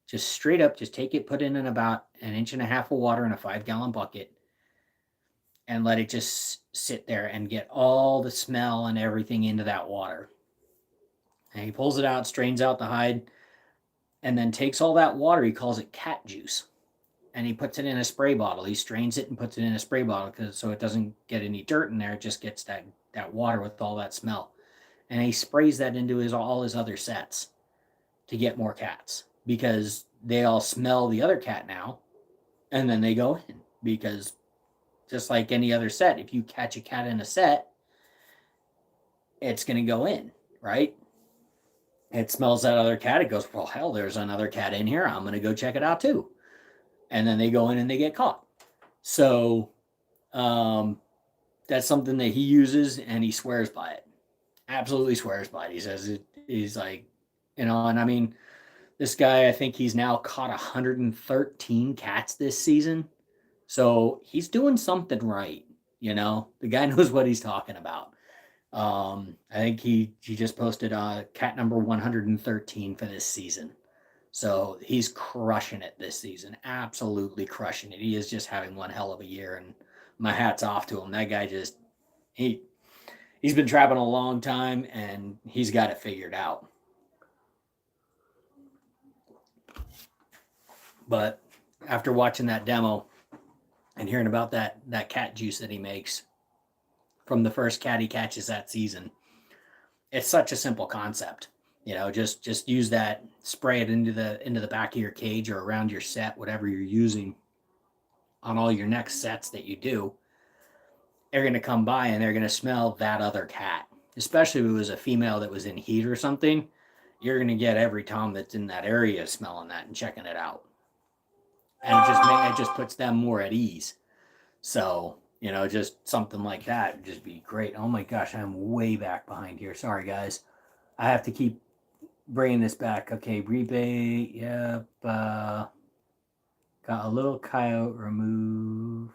Speaker 1: Just straight up, just take it, put it in about an inch and a half of water in a 5-gallon bucket, and let it just sit there and get all the smell and everything into that water. And he pulls it out, strains out the hide, and then takes all that water, he calls it cat juice, and he puts it in a spray bottle. He strains it and puts it in a spray bottle so it doesn't get any dirt in there. It just gets that water with all that smell. And he sprays that into all his other sets to get more cats, because they all smell the other cat now, and then they go in. Because just like any other set, if you catch a cat in a set, it's going to go in, right? It smells that other cat. It goes, well, hell, there's another cat in here. I'm going to go check it out too. And then they go in and they get caught. So that's something that he uses, and he swears by it. Absolutely swears by it. He says he's like, and I mean, this guy, I think he's now caught 113 cats this season. So he's doing something right. The guy knows what he's talking about. I think he just posted cat number 113 for this season. So he's crushing it this season. Absolutely crushing it. He is just having one hell of a year, and my hat's off to him. That guy just he's been trapping a long time, and he's got it figured out. But after watching that demo and hearing about that cat juice that he makes from the first cat he catches that season, it's such a simple concept. Just use that, spray it into the back of your cage or around your set, whatever you're using on all your next sets that you do. They're going to come by and they're going to smell that other cat. Especially if it was a female that was in heat or something, you're going to get every Tom that's in that area smelling that and checking it out. And it just puts them more at ease. So, just something like that would just be great. Oh my gosh, I'm way back behind here. Sorry, guys. I have to keep bringing this back. Okay, rebate. Yep. Got a little coyote removed.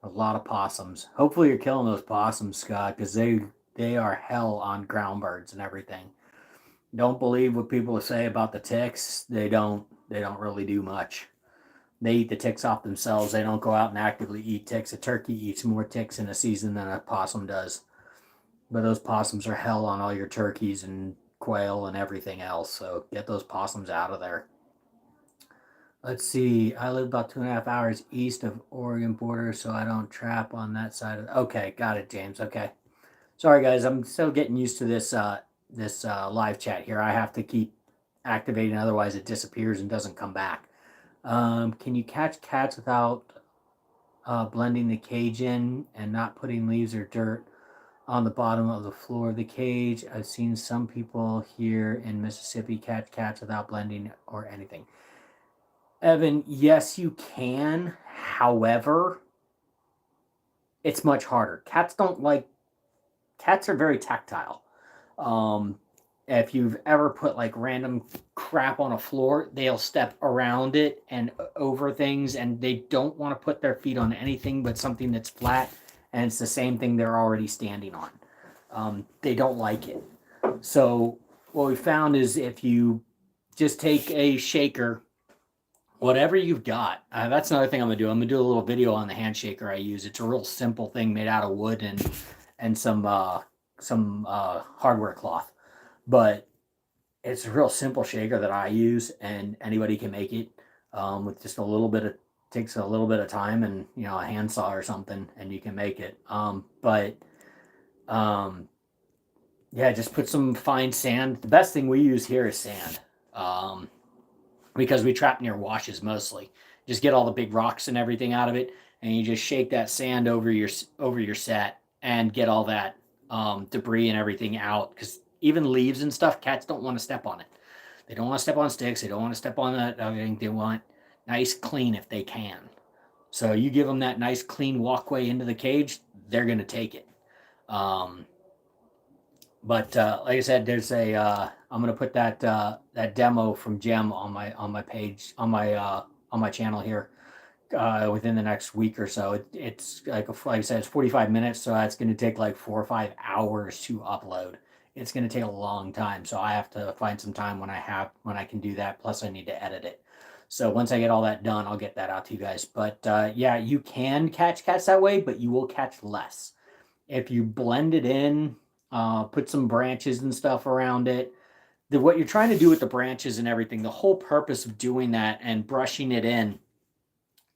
Speaker 1: A lot of possums. Hopefully you're killing those possums, Scott, because they are hell on ground birds and everything. Don't believe what people say about the ticks. They don't really do much. They eat the ticks off themselves. They don't go out and actively eat ticks. A turkey eats more ticks in a season than a possum does. But those possums are hell on all your turkeys and quail and everything else. So get those possums out of there. Let's see. I live about 2.5 hours east of Oregon border, so I don't trap on that side of. Okay, got it, James. Okay. Sorry, guys. I'm still getting used to this live chat here. I have to keep activating, otherwise it disappears and doesn't come back. Can you catch cats without blending the cage in and not putting leaves or dirt on the bottom of the floor of the cage? I've seen some people here in Mississippi catch cats without blending or anything. Evan, yes, you can. However, it's much harder. Cats are very tactile. if you've ever put like random crap on a floor, they'll step around it and over things, and they don't want to put their feet on anything but something that's flat, and it's the same thing they're already standing on. They don't like it. So what we found is if you just take a shaker, whatever you've got, that's another thing I'm gonna do. I'm gonna do a little video on the hand shaker I use. It's a real simple thing made out of wood and some hardware cloth, but it's a real simple shaker that I use, and anybody can make it with just a little bit of, takes a little bit of time and a handsaw or something, and you can make it. But yeah, just put some fine sand. The best thing we use here is sand, because we trap near washes mostly. Just get all the big rocks and everything out of it, and you just shake that sand over your set and get all that debris and everything out. Because even leaves and stuff, cats don't want to step on it. They don't want to step on sticks. They don't want to step on that. They want nice clean if they can. So you give them that nice clean walkway into the cage, they're gonna take it. But like I said, there's a I'm gonna put that demo from Jem on my page on my channel here within the next week or so. It's like I said, it's 45 minutes, so it's gonna take like 4 or 5 hours to upload. It's gonna take a long time, so I have to find some time when I can do that. Plus, I need to edit it. So once I get all that done, I'll get that out to you guys. But yeah, you can catch cats that way, but you will catch less if you blend it in. Put some branches and stuff around it. What you're trying to do with the branches and everything, the whole purpose of doing that and brushing it in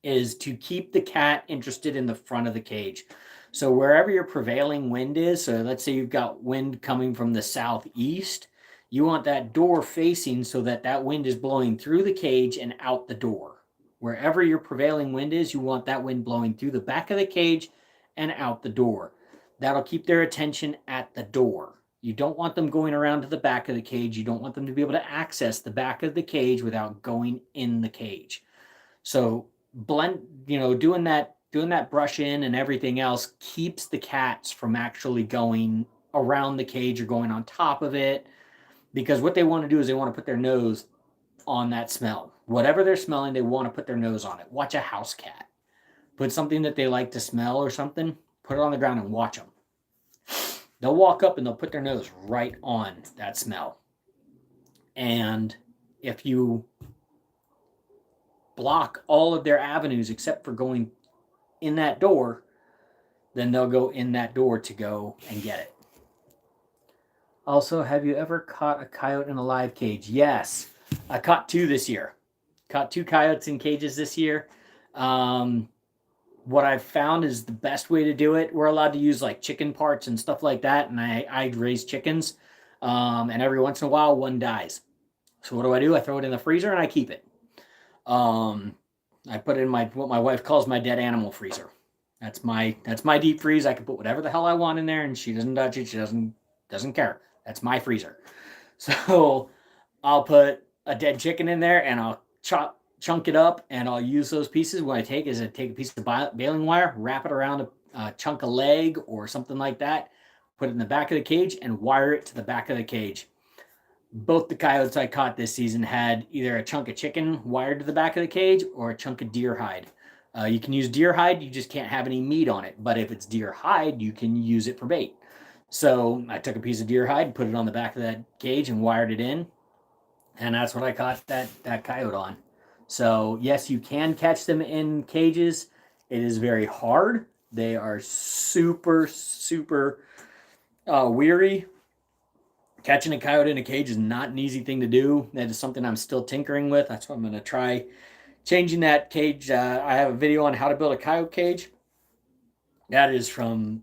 Speaker 1: is to keep the cat interested in the front of the cage. So wherever your prevailing wind is, so let's say you've got wind coming from the southeast, you want that door facing so that that wind is blowing through the cage and out the door. Wherever your prevailing wind is, you want that wind blowing through the back of the cage and out the door. That'll keep their attention at the door. You don't want them going around to the back of the cage. You don't want them to be able to access the back of the cage without going in the cage. So doing that brush in and everything else keeps the cats from actually going around the cage or going on top of it, because what they want to do is they want to put their nose on that smell. Whatever they're smelling, they want to put their nose on it. Watch a house cat. Put something that they like to smell or something, put it on the ground and watch them. They'll walk up and they'll put their nose right on that smell. And if you block all of their avenues except for going in that door, then they'll go in that door to go and get it. Also, have you ever caught a coyote in a live cage? Yes, I caught 2 this year. Caught 2 coyotes in cages this year. What I've found is the best way to do it. We're allowed to use like chicken parts and stuff like that, and I raise chickens, and every once in a while one dies. So what do? I throw it in the freezer and I keep it. I put it in what my wife calls my dead animal freezer. That's my deep freeze. I can put whatever the hell I want in there, and she doesn't touch it. She doesn't care. That's my freezer. So I'll put a dead chicken in there, and I'll chunk it up, and I'll use those pieces. What I take is a piece of baling wire, wrap it around a chunk of leg or something like that, put it in the back of the cage, and wire it to the back of the cage. Both the coyotes I caught this season had either a chunk of chicken wired to the back of the cage or a chunk of deer hide. You can use deer hide, you just can't have any meat on it. But if it's deer hide, you can use it for bait. So I took a piece of deer hide, put it on the back of that cage, and wired it in. And that's what I caught that coyote on. So yes, you can catch them in cages. It is very hard. They are super, super weary. Catching a coyote in a cage is not an easy thing to do. That is something I'm still tinkering with. That's what I'm going to try changing that cage. I have a video on how to build a coyote cage. That is from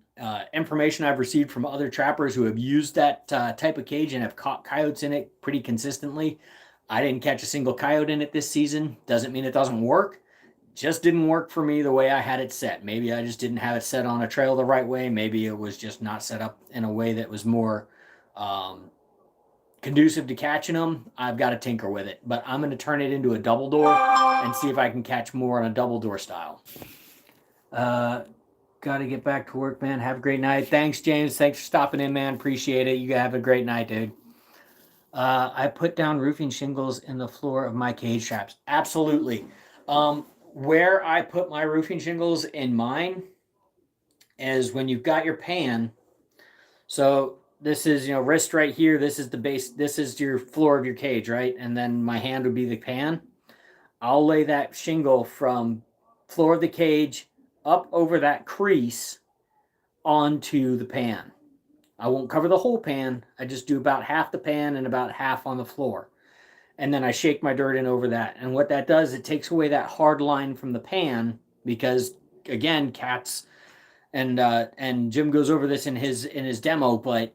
Speaker 1: information I've received from other trappers who have used that type of cage and have caught coyotes in it pretty consistently. I didn't catch a single coyote in it this season. Doesn't mean it doesn't work. Just didn't work for me the way I had it set. Maybe I just didn't have it set on a trail the right way. Maybe it was just not set up in a way that was more conducive to catching them. I've got to tinker with it, but I'm going to turn it into a double door and see if I can catch more on a double door style. Got to get back to work, man. Have a great night. Thanks, James. Thanks for stopping in, man. Appreciate it. You have a great night, dude. I put down roofing shingles in the floor of my cage traps. Absolutely. Where I put my roofing shingles in mine is when you've got your pan. So this is, wrist right here. This is the base. This is your floor of your cage, right? And then my hand would be the pan. I'll lay that shingle from floor of the cage up over that crease onto the pan. I won't cover the whole pan. I just do about half the pan and about half on the floor. And then I shake my dirt in over that. And what that does, it takes away that hard line from the pan because, again, cats and Jim goes over this in his demo, but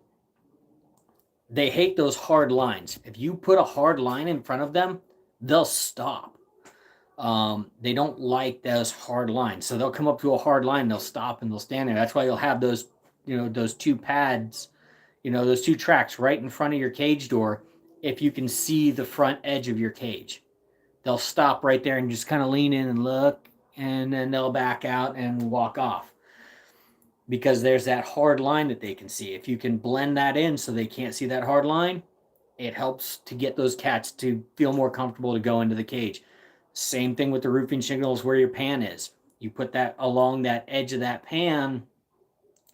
Speaker 1: they hate those hard lines. If you put a hard line in front of them, they'll stop. They don't like those hard lines, so they'll come up to a hard line, they'll stop and they'll stand there. That's why you'll have those, those two pads, those two tracks right in front of your cage door. If you can see the front edge of your cage, they'll stop right there and just kind of lean in and look, and then they'll back out and walk off because there's that hard line that they can see. If you can blend that in so they can't see that hard line, it helps to get those cats to feel more comfortable to go into the cage. Same thing with the roofing shingles where your pan is. You put that along that edge of that pan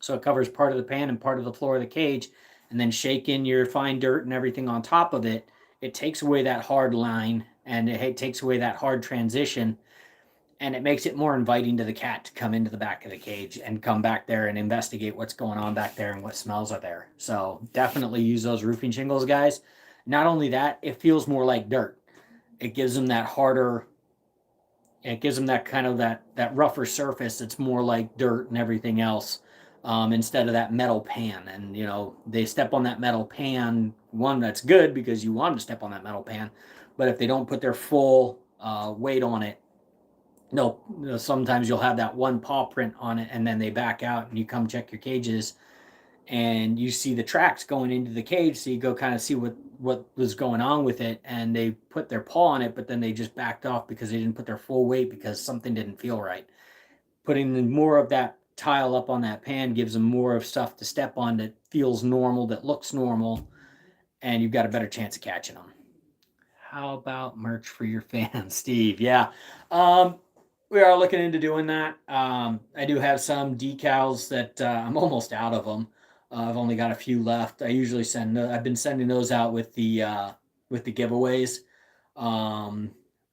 Speaker 1: so it covers part of the pan and part of the floor of the cage, and then shake in your fine dirt and everything on top of it. It takes away that hard line and it takes away that hard transition, and it makes it more inviting to the cat to come into the back of the cage and come back there and investigate what's going on back there and what smells are there. So definitely use those roofing shingles, guys. Not only that, it feels more like dirt. It gives them that harder, it gives them that kind of that rougher surface that's more like dirt and everything else, instead of that metal pan. And they step on that metal pan. One, that's good because you want them to step on that metal pan, but if they don't put their full weight on it, no, sometimes you'll have that one paw print on it and then they back out and you come check your cages and you see the tracks going into the cage, so you go kind of see what was going on with it, and they put their paw on it, but then they just backed off because they didn't put their full weight because something didn't feel right. Putting more of that tile up on that pan gives them more of stuff to step on that feels normal, that looks normal, and you've got a better chance of catching them. How about merch for your fans, Steve? Yeah. We are looking into doing that. I do have some decals that I'm almost out of them. I've only got a few left. I usually I've been sending those out with the giveaways.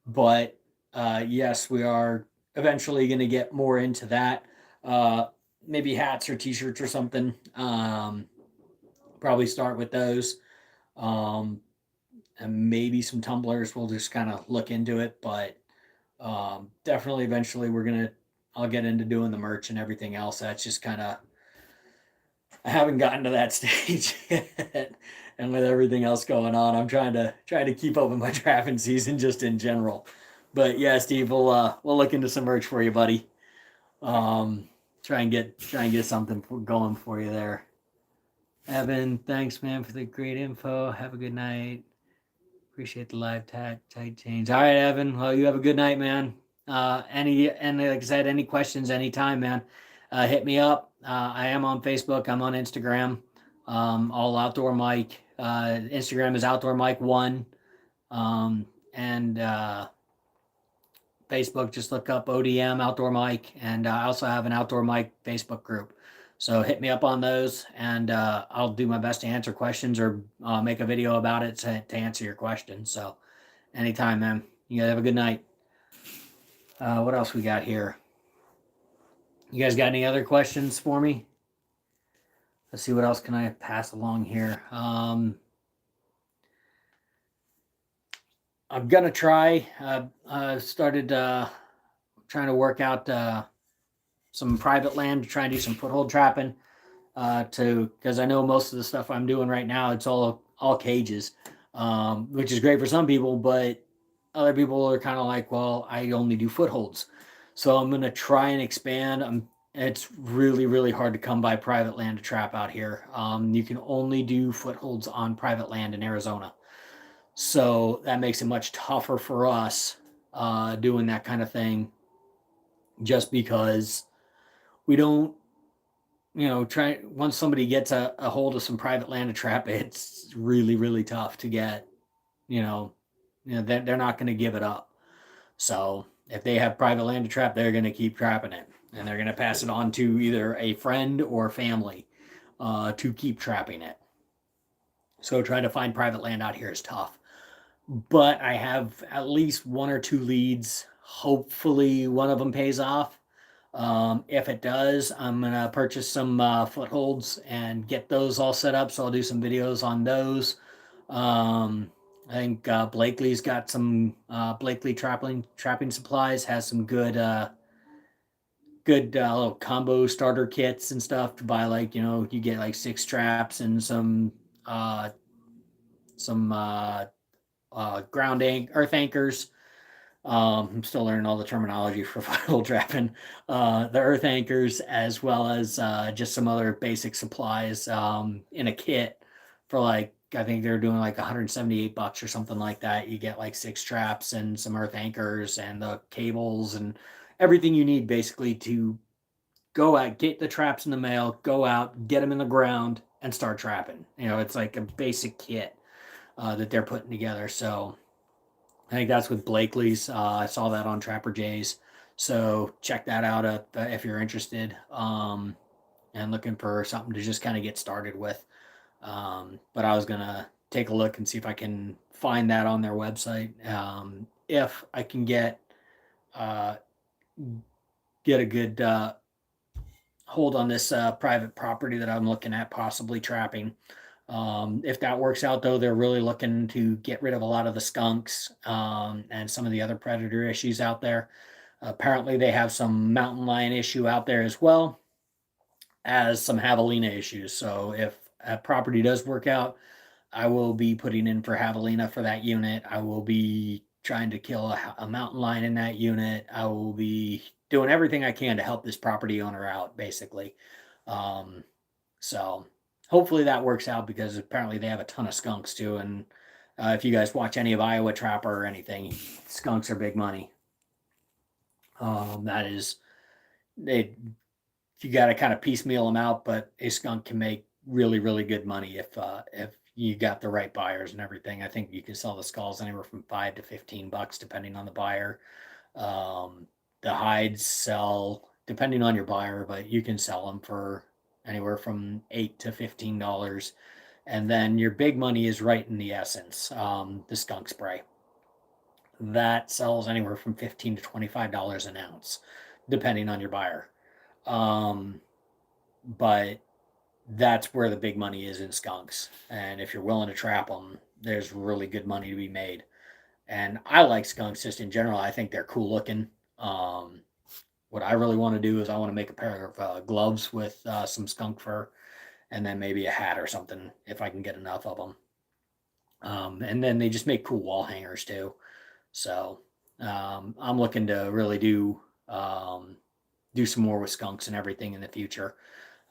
Speaker 1: But yes, we are eventually going to get more into that. Maybe hats or t-shirts or something. Probably start with those. And maybe some tumblers. We'll just kind of look into it, but definitely eventually I'll get into doing the merch and everything else. That's just kind of, I haven't gotten to that stage yet. And with everything else going on, I'm trying to keep up with my trapping season just in general. But yeah, Steve, we'll look into some merch for you, buddy. Try and get something going for you there. Evan, thanks, man, for the great info. Have a good night. Appreciate the live tight change. All right, Evan. Well, you have a good night, man. And like I said, any questions anytime, man. Hit me up. I am on Facebook. I'm on Instagram. All Outdoor Mike. Instagram is Outdoor Mike 1. And Facebook, just look up ODM Outdoor Mike. And I also have an Outdoor Mike Facebook group. So hit me up on those, and I'll do my best to answer questions or make a video about it to answer your questions. So anytime, man. You guys have a good night. What else we got here? You guys got any other questions for me? Let's see, what else can I pass along here? I'm gonna try. Started trying to work out some private land to try and do some foothold trapping. Because I know most of the stuff I'm doing right now, it's all cages, which is great for some people, but other people are kind of like, well, I only do footholds. So I'm going to try and expand. It's really, really hard to come by private land to trap out here. You can only do footholds on private land in Arizona. So that makes it much tougher for us doing that kind of thing, just because we don't try once somebody gets a hold of some private land to trap, it's really, really tough to get, you know, they're not going to give it up. So if they have private land to trap, they're going to keep trapping it, and they're going to pass it on to either a friend or family to keep trapping it. So trying to find private land out here is tough. But I have at least one or two leads. Hopefully, one of them pays off. If it does, I'm gonna purchase some footholds and get those all set up. So I'll do some videos on those. I think Blakely's got some Blakely trapping supplies. Has some good little combo starter kits and stuff to buy. Like you get like 6 traps and uh, some earth anchors. I'm still learning all the terminology for foothold trapping. The earth anchors, as well as just some other basic supplies in a kit for like, I think they're doing like $178 or something like that. You get like 6 traps and some earth anchors and the cables and everything you need basically to go out, get the traps in the mail, go out, get them in the ground, and start trapping. It's like a basic kit that they're putting together. So I think that's with Blakely's. I saw that on Trapper J's. So check that out if you're interested and looking for something to just kind of get started with. But I was going to take a look and see if I can find that on their website. If I can uh, get a good hold on this private property that I'm looking at possibly trapping. If that works out, though, they're really looking to get rid of a lot of the skunks and some of the other predator issues out there. Apparently, they have some mountain lion issue out there as well as some javelina issues. So if a property does work out, I will be putting in for javelina for that unit. I will be trying to kill a mountain lion in that unit. I will be doing everything I can to help this property owner out, basically. Um, so hopefully that works out because apparently they have a ton of skunks too. And if you guys watch any of Iowa Trapper or anything, skunks are big money. That is, they you got to kind of piecemeal them out, but a skunk can make really, really good money if you got the right buyers and everything. I think you can sell the skulls anywhere from $5 to $15 depending on the buyer. The hides sell depending on your buyer, but you can sell them for anywhere from $8 to $15. And then your big money is right in the essence, the skunk spray. That sells anywhere from $15 to $25 an ounce, depending on your buyer. Um, but that's where the big money is in skunks. And if you're willing to trap them, there's really good money to be made. And I like skunks just in general. I think they're cool looking. What I really want to do is I want to make a pair of gloves with some skunk fur and then maybe a hat or something if I can get enough of them. And then they just make cool wall hangers too. So I'm looking to really do some more with skunks and everything in the future.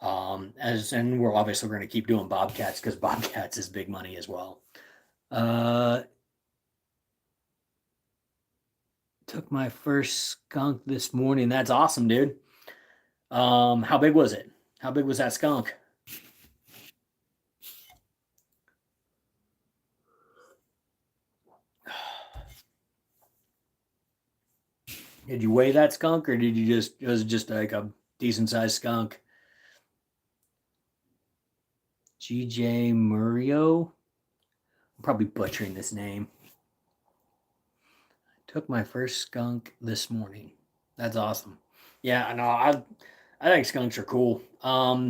Speaker 1: And we're obviously going to keep doing bobcats because bobcats is big money as well. Took my first skunk this morning. That's awesome, dude. How big was it? How big was that skunk? Did you weigh that skunk, or was it just like a decent sized skunk? GJ Murio. I'm probably butchering this name. Took my first skunk this morning. That's awesome. Yeah, no, I think skunks are cool. I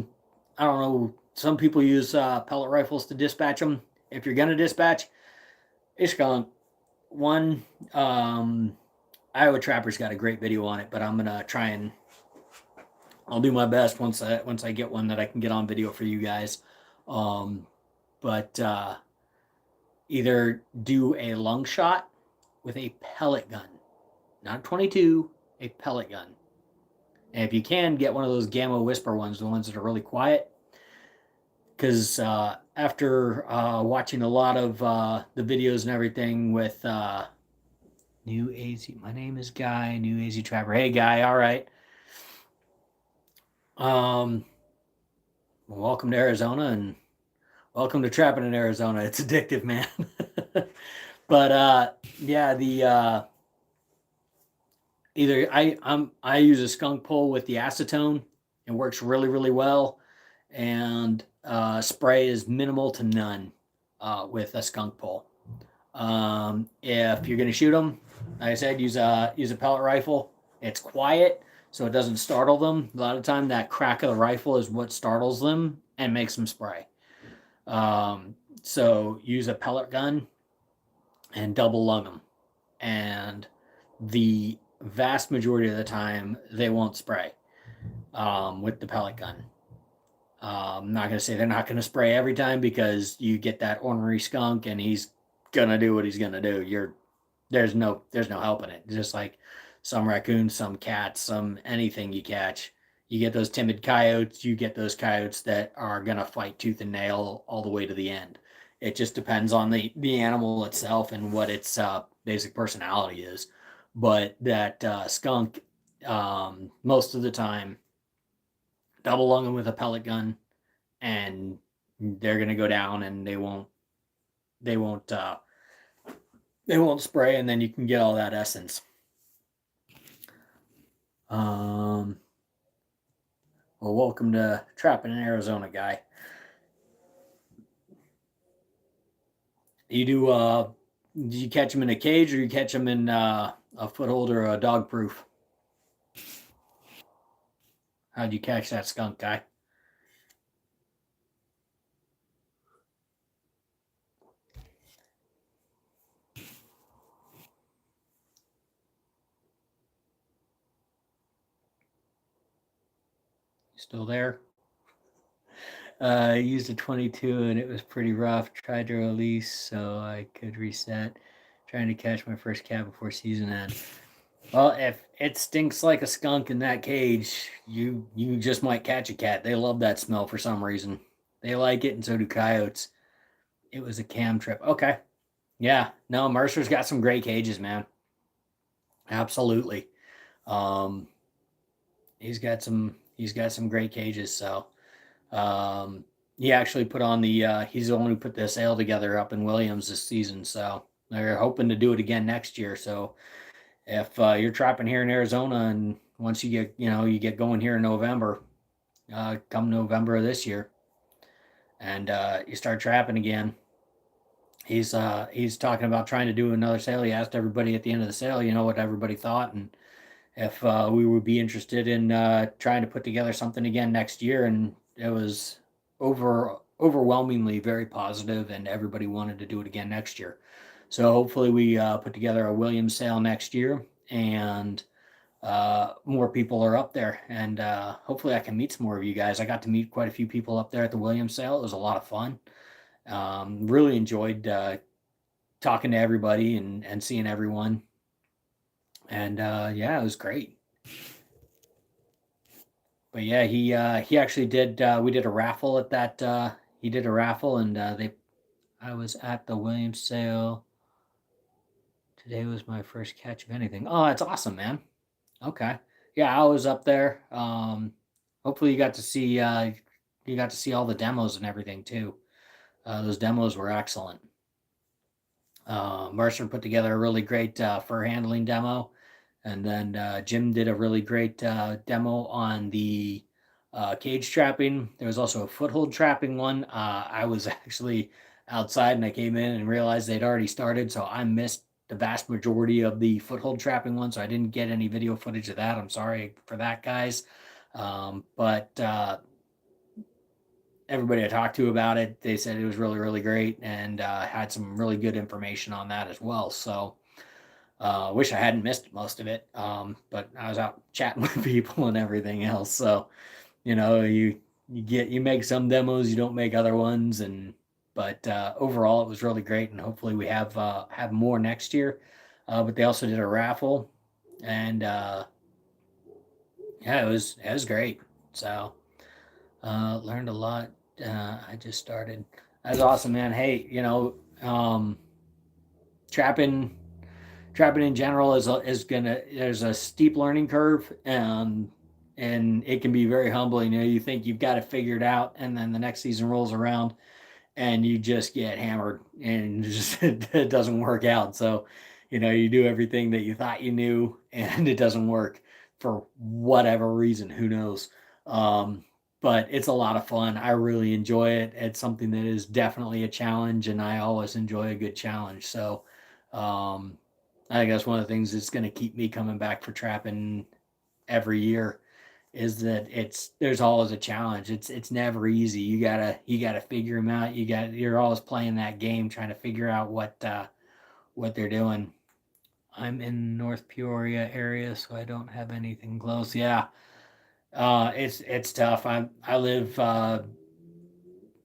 Speaker 1: don't know. Some people use pellet rifles to dispatch them. If you're gonna dispatch a skunk, one Iowa Trapper's got a great video on it, but I'm gonna try and I'll do my best once I get one that I can get on video for you guys. Um, but either do a lung shot with a pellet gun, not 22, a pellet gun. And if you can, get one of those Gamma Whisper ones, the ones that are really quiet. Because after watching a lot of the videos and everything with New AZ, my name is Guy, New AZ Trapper. Hey, Guy, all right. Um, Well, welcome to Arizona and welcome to trapping in Arizona. It's addictive, man. But yeah, the either I use a skunk pole with the acetone. It works really really well, and spray is minimal to none with a skunk pole. If you're gonna shoot them, like I said, use a pellet rifle. It's quiet, so it doesn't startle them. A lot of time, that crack of the rifle is what startles them and makes them spray. Um, so use a pellet gun and double lung them, and the vast majority of the time they won't spray with the pellet gun. I'm not gonna say they're not gonna spray every time because you get that ornery skunk and he's gonna do what he's gonna do. There's no helping it. Just like some raccoons, some cats, some anything you catch. You get those timid coyotes, you get those coyotes that are gonna fight tooth and nail all the way to the end. It just depends on the animal itself and what its basic personality is. But that skunk, most of the time, double lung them with a pellet gun, and they're gonna go down, and they won't they won't spray, and then you can get all that essence. Um, well, welcome to Trapping in Arizona, guy. You do you catch them in a cage or you catch them in a foothold or a dog proof? How'd you catch that skunk, guy? You still there? I used a 22 and it was pretty rough. Tried to release so I could reset. Trying to catch my first cat before season end. Well, if it stinks like a skunk in that cage, you just might catch a cat. They love that smell for some reason. They like it, and so do coyotes. It was a cam trip. Okay, yeah. No, Mercer's got some great cages, man. Absolutely. Um, he's got some great cages. So um, he actually put on the he's the one who put the sale together up in Williams this season. So they're hoping to do it again next year. So if you're trapping here in Arizona, and once you get going here in November, come November of this year, and you start trapping again, he's talking about trying to do another sale. He asked everybody at the end of the sale, what everybody thought, and if we would be interested in trying to put together something again next year. And it was overwhelmingly very positive, and everybody wanted to do it again next year. So hopefully we put together a Williams sale next year, and more people are up there, and hopefully I can meet some more of you guys. I got to meet quite a few people up there at the Williams sale. It was a lot of fun. Really enjoyed talking to everybody and seeing everyone, and yeah, it was great. But yeah, he actually did. We did a raffle at that. He did a raffle, and they. I was at the Williams sale. Today was my first catch of anything. Oh, that's awesome, man. Okay. Yeah, I was up there. Hopefully you got to see all the demos and everything too. Those demos were excellent. Mercer put together a really great fur handling demo, and then Jim did a really great demo on the cage trapping. There was also a foothold trapping one. I was actually outside and I came in and realized they'd already started, so I missed the vast majority of the foothold trapping one, so I didn't get any video footage of that. I'm sorry for that, guys. But everybody I talked to about it, they said it was really, really great, and had some really good information on that as well. So wish I hadn't missed most of it, but I was out chatting with people and everything else. So you make some demos, you don't make other ones, and but overall it was really great, and hopefully we have more next year. But they also did a raffle, and yeah, it was great. So learned a lot. I just started. That's awesome, man. Hey, trapping trapping in general is gonna there's a steep learning curve, and and it can be very humbling. You think you've got it figured out, and then the next season rolls around, and you just get hammered, and it doesn't work out. So, you do everything that you thought you knew, and it doesn't work for whatever reason. Who knows? Um, but it's a lot of fun. I really enjoy it. It's something that is definitely a challenge, and I always enjoy a good challenge. So, um, I think that's one of the things that's going to keep me coming back for trapping every year, is that there's always a challenge. It's never easy. You gotta figure them out. You're always playing that game, trying to figure out what they're doing. I'm in North Peoria area, so I don't have anything close. Yeah, it's tough. I live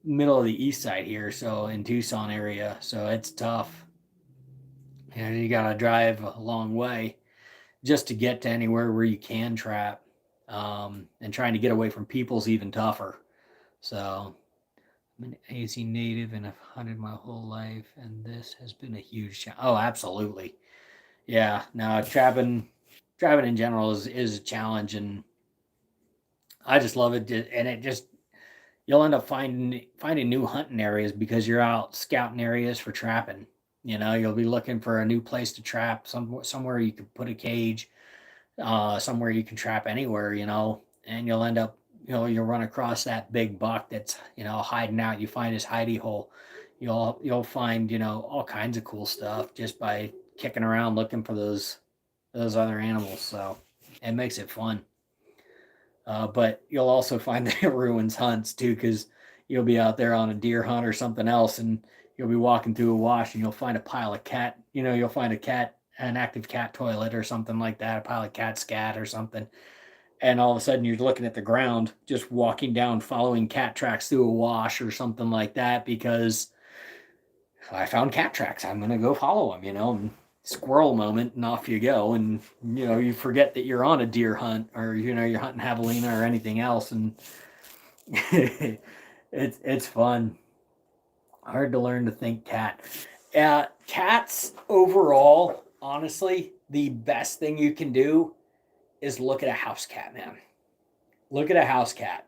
Speaker 1: middle of the east side here, so in Tucson area, so it's tough. You gotta drive a long way just to get to anywhere where you can trap. And trying to get away from people's even tougher. So I'm an AZ native and I've hunted my whole life, and this has been a huge challenge. Oh, absolutely. Yeah. No, trapping in general is a challenge, and I just love it. And it just you'll end up finding new hunting areas because you're out scouting areas for trapping. You'll be looking for a new place to trap, somewhere you can put a cage, somewhere you can trap anywhere, and you'll end up, you'll run across that big buck that's, hiding out. You find his hidey hole. You'll find, all kinds of cool stuff just by kicking around looking for those other animals. So it makes it fun. But you'll also find that it ruins hunts too, because you'll be out there on a deer hunt or something else, and you'll be walking through a wash, and you'll find a pile of cat. You'll find an active cat toilet or something like that, a pile of cat scat or something, and all of a sudden you're looking at the ground, just walking down, following cat tracks through a wash or something like that, because I found cat tracks. I'm gonna go follow them, and squirrel moment, and off you go, and you forget that you're on a deer hunt, or you're hunting javelina or anything else, and it's fun. Hard to learn to think cat. Cats overall, honestly, the best thing you can do is look at a house cat, man. Look at a house cat.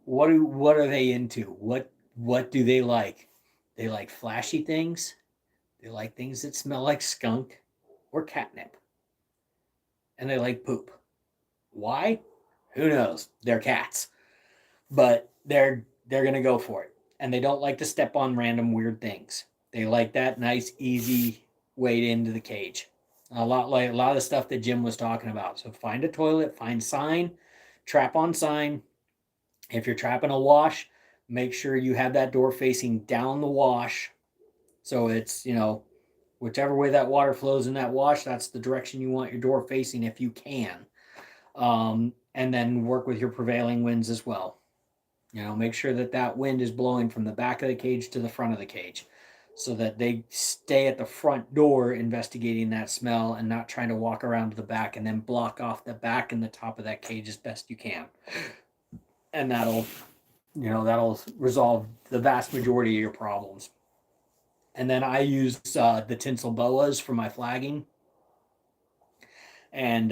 Speaker 1: What are they into? What do they like? They like flashy things. They like things that smell like skunk or catnip. And they like poop. Why? Who knows? They're cats. But they're gonna go for it. And they don't like to step on random weird things. They like that nice, easy way into the cage. A lot of the stuff that Jim was talking about. So find a toilet, find sign, trap on sign. If you're trapping a wash, make sure you have that door facing down the wash. So it's, whichever way that water flows in that wash, that's the direction you want your door facing if you can. And then work with your prevailing winds as well. Make sure that wind is blowing from the back of the cage to the front of the cage, so that they stay at the front door investigating that smell and not trying to walk around to the back and then block off the back and the top of that cage as best you can. And that'll resolve the vast majority of your problems. And then I use the tinsel boas for my flagging. And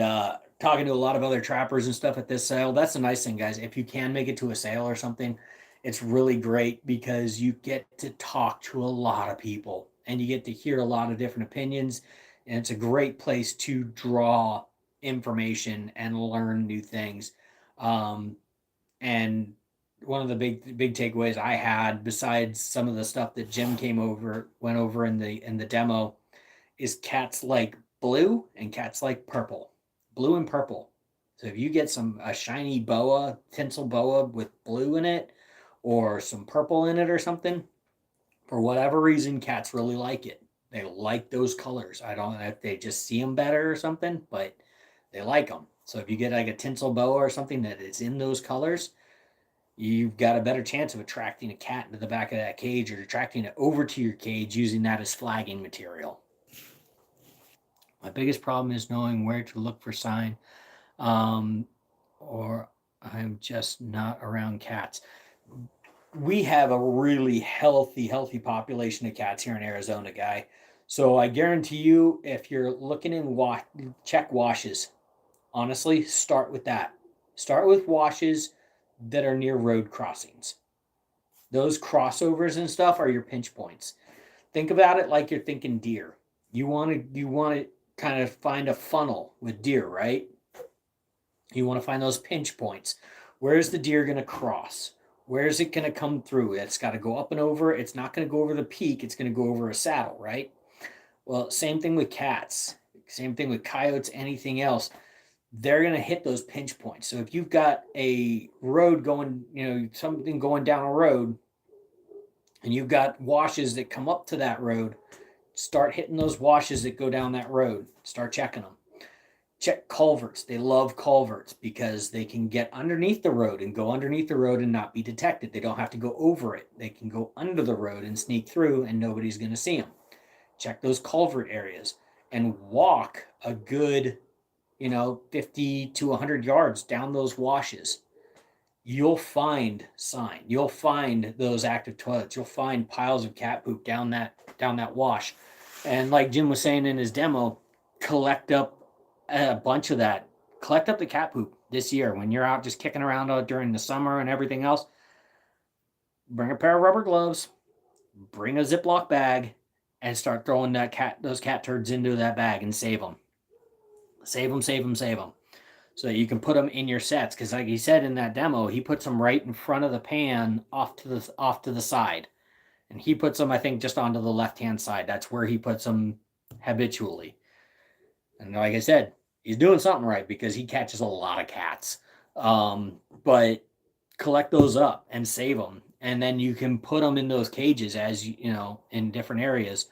Speaker 1: talking to a lot of other trappers and stuff at this sale, that's the nice thing, guys. If you can make it to a sale or something, it's really great because you get to talk to a lot of people and you get to hear a lot of different opinions. And it's a great place to draw information and learn new things. And one of the big takeaways I had, besides some of the stuff that Jim went over in the demo, is cats like blue and cats like purple. Blue and purple. So if you get a shiny boa, tinsel boa with blue in it, or some purple in it or something, for whatever reason, cats really like it. They like those colors. I don't know if they just see them better or something, but they like them. So if you get like a tinsel boa or something that is in those colors, you've got a better chance of attracting a cat into the back of that cage, or attracting it over to your cage using that as flagging material. My biggest problem is knowing where to look for sign, or I'm just not around cats. We have a really healthy population of cats here in Arizona, guy. So I guarantee you, if you're looking in check washes, honestly, start with that. Start with washes that are near road crossings. Those crossovers and stuff are your pinch points. Think about it like you're thinking deer. You want to kind of find a funnel with deer, right? You want to find those pinch points. Where's the deer going to cross? Where is it going to come through? It's got to go up and over. It's not going to go over the peak. It's going to go over a saddle, right? Well, same thing with cats. Same thing with coyotes, anything else. They're going to hit those pinch points. So if you've got a road going, something going down a road, and you've got washes that come up to that road, start hitting those washes that go down that road. Start checking them. Check culverts. They love culverts because they can get underneath the road and go underneath the road and not be detected. They don't have to go over it. They can go under the road and sneak through and nobody's going to see them. Check those culvert areas and walk a good, 50 to 100 yards down those washes. You'll find sign. You'll find those active toilets. You'll find piles of cat poop down that wash. And like Jim was saying in his demo, collect up a bunch of that. Collect up the cat poop this year when you're out just kicking around during the summer and everything else. Bring a pair of rubber gloves, bring a Ziploc bag, and start throwing those cat turds into that bag and save them. Save them, save them, save them. So you can put them in your sets because, like he said in that demo, he puts them right in front of the pan, off to the side, and he puts them, I think, just onto the left-hand side. That's where he puts them habitually. And like I said, he's doing something right because he catches a lot of cats. But collect those up and save them, and then you can put them in those cages in different areas.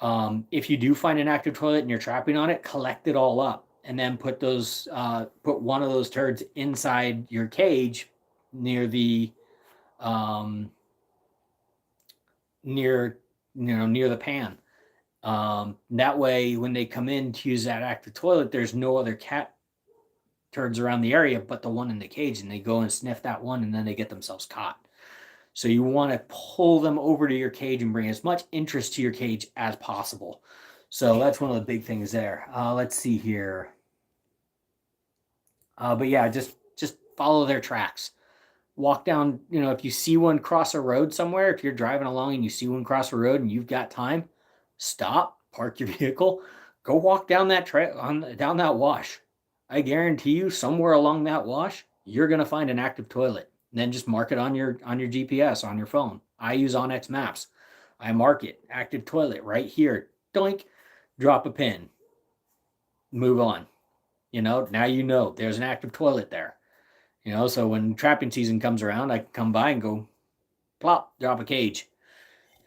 Speaker 1: If you do find an active toilet and you're trapping on it, collect it all up, and then put one of those turds inside your cage near the near the pan. That way, when they come in to use that active toilet, there's no other cat turds around the area but the one in the cage, and they go and sniff that one, and then they get themselves caught. So you want to pull them over to your cage and bring as much interest to your cage as possible. So that's one of the big things there. Let's see here. But yeah, just follow their tracks. Walk down, if you see one cross a road somewhere, if you're driving along and you see one cross a road and you've got time, stop, park your vehicle, go walk down that down that wash. I guarantee you somewhere along that wash, you're going to find an active toilet. And then just mark it on your GPS on your phone. I use OnX Maps. I mark it, active toilet right here. Doink, drop a pin. Move on. Now there's an active toilet there. So when trapping season comes around, I can come by and go plop, drop a cage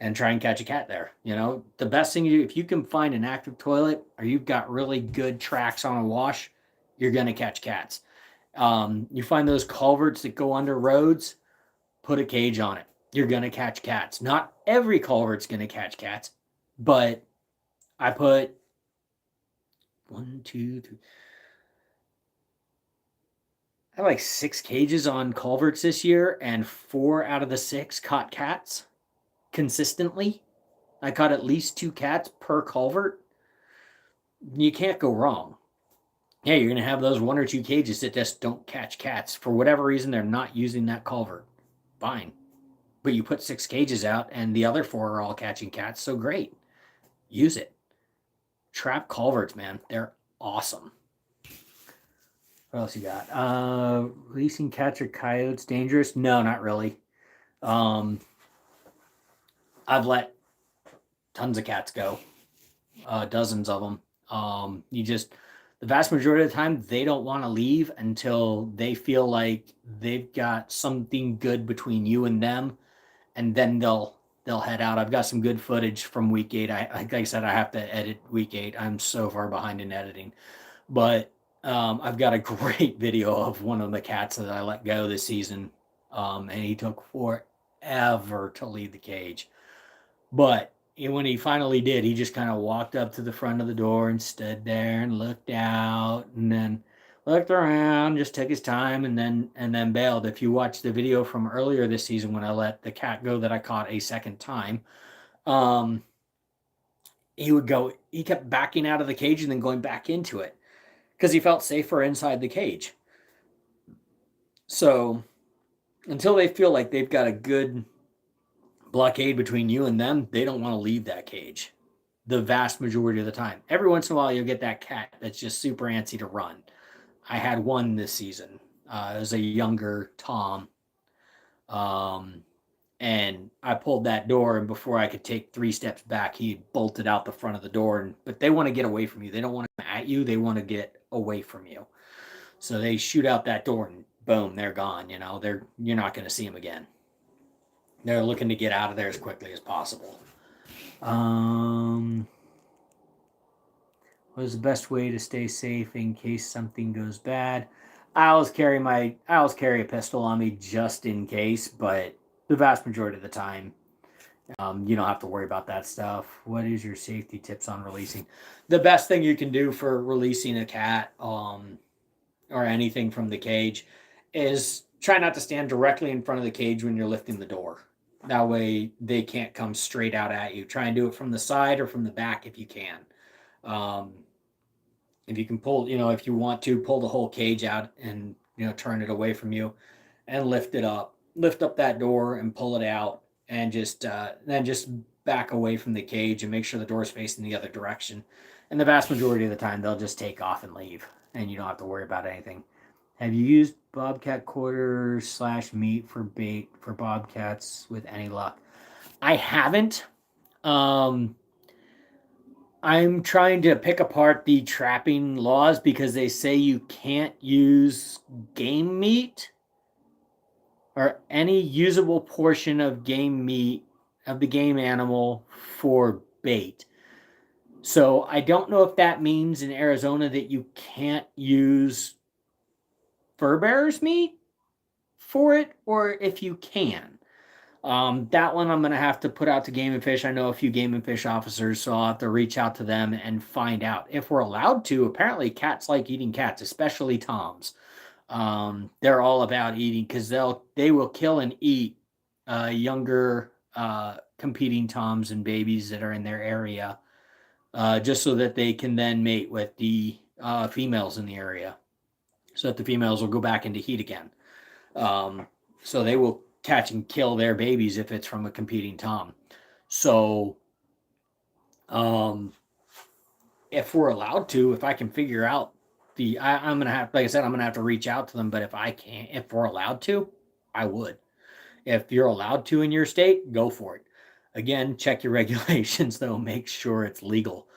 Speaker 1: and try and catch a cat there. The best thing if you can find an active toilet or you've got really good tracks on a wash, you're going to catch cats. You find those culverts that go under roads, put a cage on it. You're going to catch cats. Not every culvert's going to catch cats, but I put 1, 2, 3. I have like 6 cages on culverts this year, and 4 out of the 6 caught cats consistently. I caught at least 2 cats per culvert. You can't go wrong. Yeah, you're going to have those 1 or 2 cages that just don't catch cats. For whatever reason, they're not using that culvert. Fine. But you put 6 cages out, and the other 4 are all catching cats, so great. Use it. Trap culverts, man. They're awesome. What else you got? Releasing cats or coyotes dangerous? No, not really. I've let tons of cats go. Dozens of them. The vast majority of the time, they don't want to leave until they feel like they've got something good between you and them, and then they'll head out. I've got some good footage from week 8. Like I said, I have to edit week 8. I'm so far behind in editing, but I've got a great video of one of the cats that I let go this season, and he took forever to leave the cage, but when he finally did, he just kind of walked up to the front of the door and stood there and looked out and then looked around, just took his time and then bailed. If you watch the video from earlier this season when I let the cat go that I caught a second time, he kept backing out of the cage and then going back into it because he felt safer inside the cage. So until they feel like they've got a good blockade between you and them, they don't want to leave that cage the vast majority of the time. Every once in a while, you'll get that cat that's just super antsy to run. I had one this season. It was a younger Tom. Um, and I pulled that door, and before I could take 3 steps back, he bolted out the front of the door. But they want to get away from you. They don't want to come at you. They want to get away from you. So they shoot out that door, and boom, they're gone. You're not going to see them again. They're looking to get out of there as quickly as possible. What is the best way to stay safe in case something goes bad? I always carry a pistol on me just in case, but the vast majority of the time, you don't have to worry about that stuff. What is your safety tips on releasing? The best thing you can do for releasing a cat, or anything from the cage, is try not to stand directly in front of the cage when you're lifting the door. That way they can't come straight out at you. Try and do it from the side or from the back if you can. Um, if you can pull, if you want to pull the whole cage out and turn it away from you, and lift up that door and pull it out, and just back away from the cage and make sure the door's facing the other direction. And the vast majority of the time, they'll just take off and leave, and you don't have to worry about anything. Have you used Bobcat quarters / meat for bait for Bobcats with any luck? I haven't. Um, I'm trying to pick apart the trapping laws because they say you can't use game meat or any usable portion of game meat of the game animal for bait. So I don't know if that means in Arizona that you can't use fur bearers meat for it, or if you can. That one I'm going to have to put out to Game and Fish. I know a few Game and Fish officers, so I'll have to reach out to them and find out if we're allowed to. Apparently, cats like eating cats, especially Toms. They're all about eating because they will kill and eat younger competing Toms and babies that are in their area, just so that they can then mate with the females in the area, so that the females will go back into heat again. So they will catch and kill their babies if it's from a competing Tom. So, if we're allowed to, if I can figure out I'm gonna have, like I said, I'm gonna have to reach out to them. But if we're allowed to, I would. If you're allowed to in your state, go for it. Again, check your regulations though. Make sure it's legal.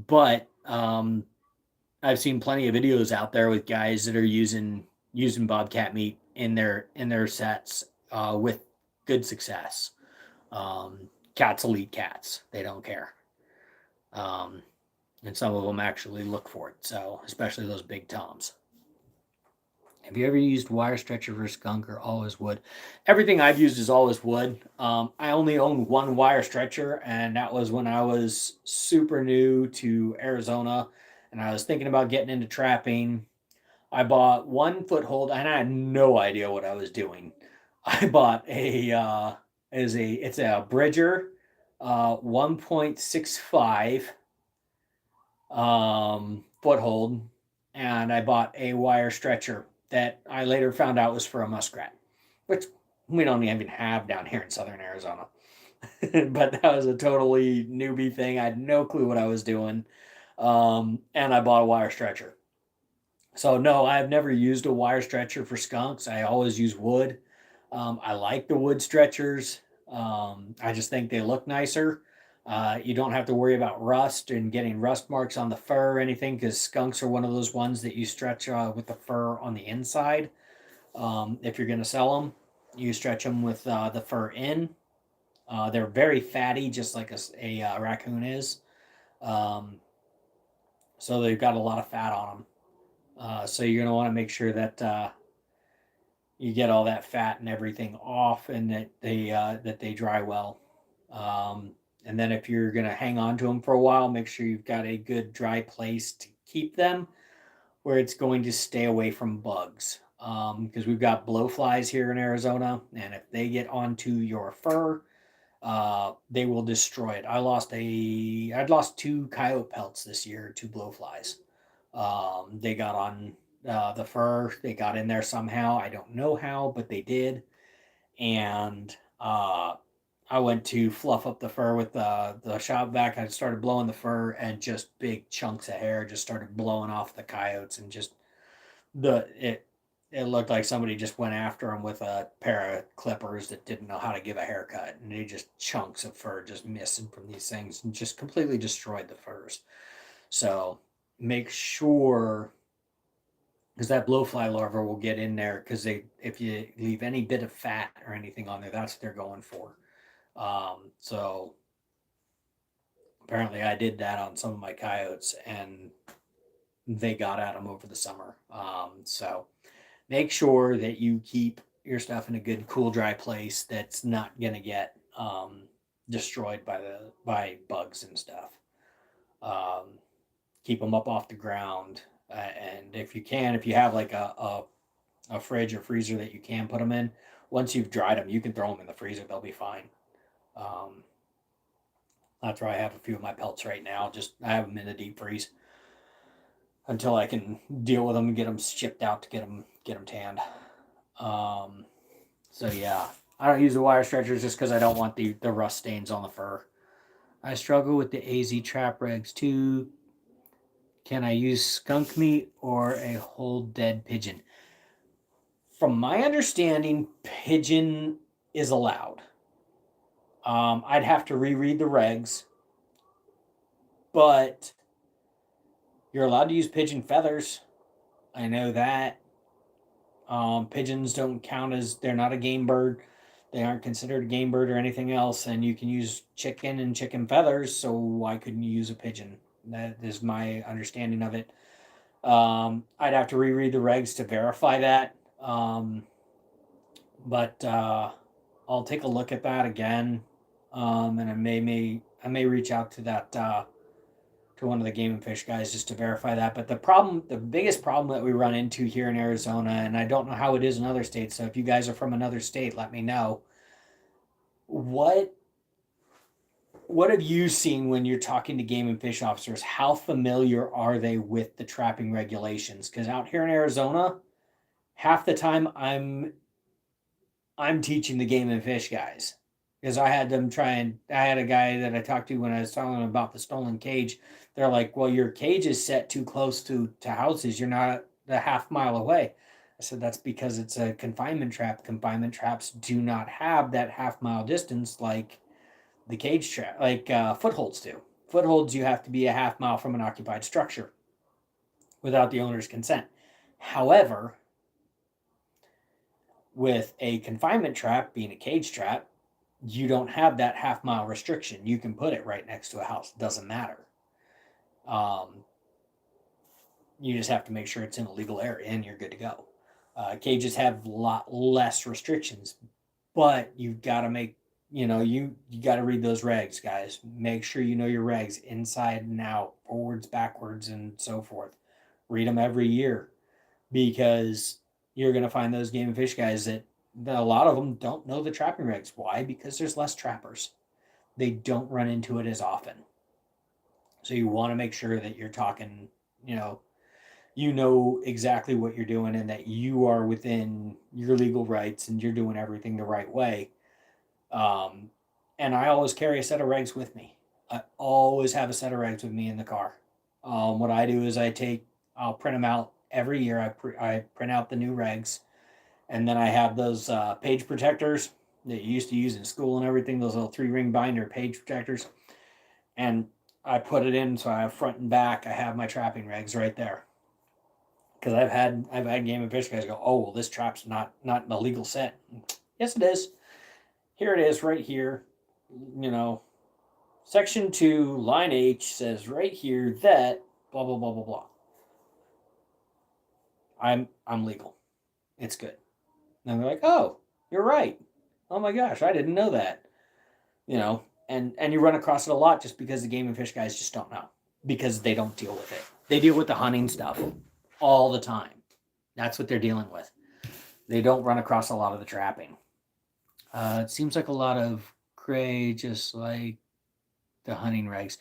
Speaker 1: But I've seen plenty of videos out there with guys that are using bobcat meat in their sets with good success. Cats will eat cats; they don't care. Um, and some of them actually look for it. So, especially those big toms. Have you ever used wire stretcher for skunk or always wood? Everything I've used is always wood. I only own one wire stretcher, and that was when I was super new to Arizona, and I was thinking about getting into trapping. I bought one foothold, and I had no idea what I was doing. I bought it's a Bridger 1.65 foothold, and I bought a wire stretcher that I later found out was for a muskrat, which we don't even have down here in southern Arizona. But that was a totally newbie thing. I had no clue what I was doing. And I bought a wire stretcher. So no, I've never used a wire stretcher for skunks. I always use wood. I like the wood stretchers. I just think they look nicer. You don't have to worry about rust and getting rust marks on the fur or anything, because skunks are one of those ones that you stretch with the fur on the inside. If you're going to sell them, you stretch them with the fur in. They're very fatty, just like a raccoon is. Um, so they've got a lot of fat on them. So you're going to want to make sure that you get all that fat and everything off, and that they dry well. And then if you're going to hang on to them for a while, make sure you've got a good dry place to keep them where it's going to stay away from bugs. Because we've got blowflies here in Arizona, and if they get onto your fur, they will destroy it. I'd lost 2 coyote pelts this year, 2 blowflies. They got on the fur. They got in there somehow. I don't know how, but they did. And I went to fluff up the fur with the shop vac. I started blowing the fur, and just big chunks of hair just started blowing off the coyotes, and just the it looked like somebody just went after him with a pair of clippers that didn't know how to give a haircut, and they just chunks of fur just missing from these things and just completely destroyed the furs. So make sure, because that blowfly larva will get in there, because they, if you leave any bit of fat or anything on there, that's what they're going for. So apparently I did that on some of my coyotes, and they got at them over the summer. So make sure that you keep your stuff in a good, cool, dry place that's not gonna get destroyed by bugs and stuff. Um, Keep them up off the ground, and if you can, if you have like a fridge or freezer that you can put them in, once you've dried them, you can throw them in the freezer; they'll be fine. Um, that's where I have a few of my pelts right now. Just I have them in the deep freeze until I can deal with them and get them shipped out to get them tanned. Um, so yeah, I don't use the wire stretchers just because I don't want the rust stains on the fur. I struggle with the AZ trap regs too. Can I use skunk meat or a whole dead pigeon? From my understanding, pigeon is allowed. I'd have to reread the regs, but you're allowed to use pigeon feathers. I know that. Pigeons don't count as, they're not a game bird. They aren't considered a game bird or anything else, and you can use chicken and chicken feathers. So why couldn't you use a pigeon? That is my understanding of it. I'd have to reread the regs to verify that, but I'll take a look at that again, and I may reach out to that to one of the Game and Fish guys just to verify that. But the biggest problem that we run into here in Arizona, and I don't know how it is in other states. So if you guys are from another state, let me know. What what have you seen when you're talking to game and fish officers? How familiar are they with the trapping regulations? Because out here in Arizona, half the time I'm teaching the game and fish guys, because I had them try, and I had a guy that I talked to when I was telling him about the stolen cage. They're like, "Well, your cage is set too close to houses. You're not a half mile away." I said, "That's because it's a confinement trap. Confinement traps do not have that half mile distance like the cage trap, like footholds do. Footholds, you have to be a half mile from an occupied structure without the owner's consent. However, with a confinement trap being a cage trap, you don't have that half mile restriction. You can put it right next to a house. It doesn't matter. Um, you just have to make sure it's in a legal area and you're good to go. Cages have a lot less restrictions, but you've got to make, you got to read those regs, guys. Make sure you know your regs inside and out, forwards, backwards, and so forth. Read them every year, because you're going to find those game and fish guys that a lot of them don't know the trapping regs. Why? Because there's less trappers. They don't run into it as often. So you want to make sure that you're talking, you know exactly what you're doing, and that you are within your legal rights and you're doing everything the right way. Um, and I always carry a set of regs with me. I always have a set of regs with me in the car. What I do is I'll print them out every year. I print out the new regs, and then I have those page protectors that you used to use in school and everything. Those little 3-ring binder page protectors, and I put it in so I have front and back. I have my trapping regs right there, because I've had game and fish guys go, "Oh, well, this trap's not an illegal set." Yes, it is. Here it is, right here. Section 2, line H says right here that blah blah blah blah blah. I'm legal. It's good. And they're like, "Oh, you're right. Oh my gosh, I didn't know that." And you run across it a lot just because the game and fish guys just don't know, because they don't deal with it. They deal with the hunting stuff all the time. That's what they're dealing with. They don't run across a lot of the trapping. It seems like a lot of gray, just like the hunting regs.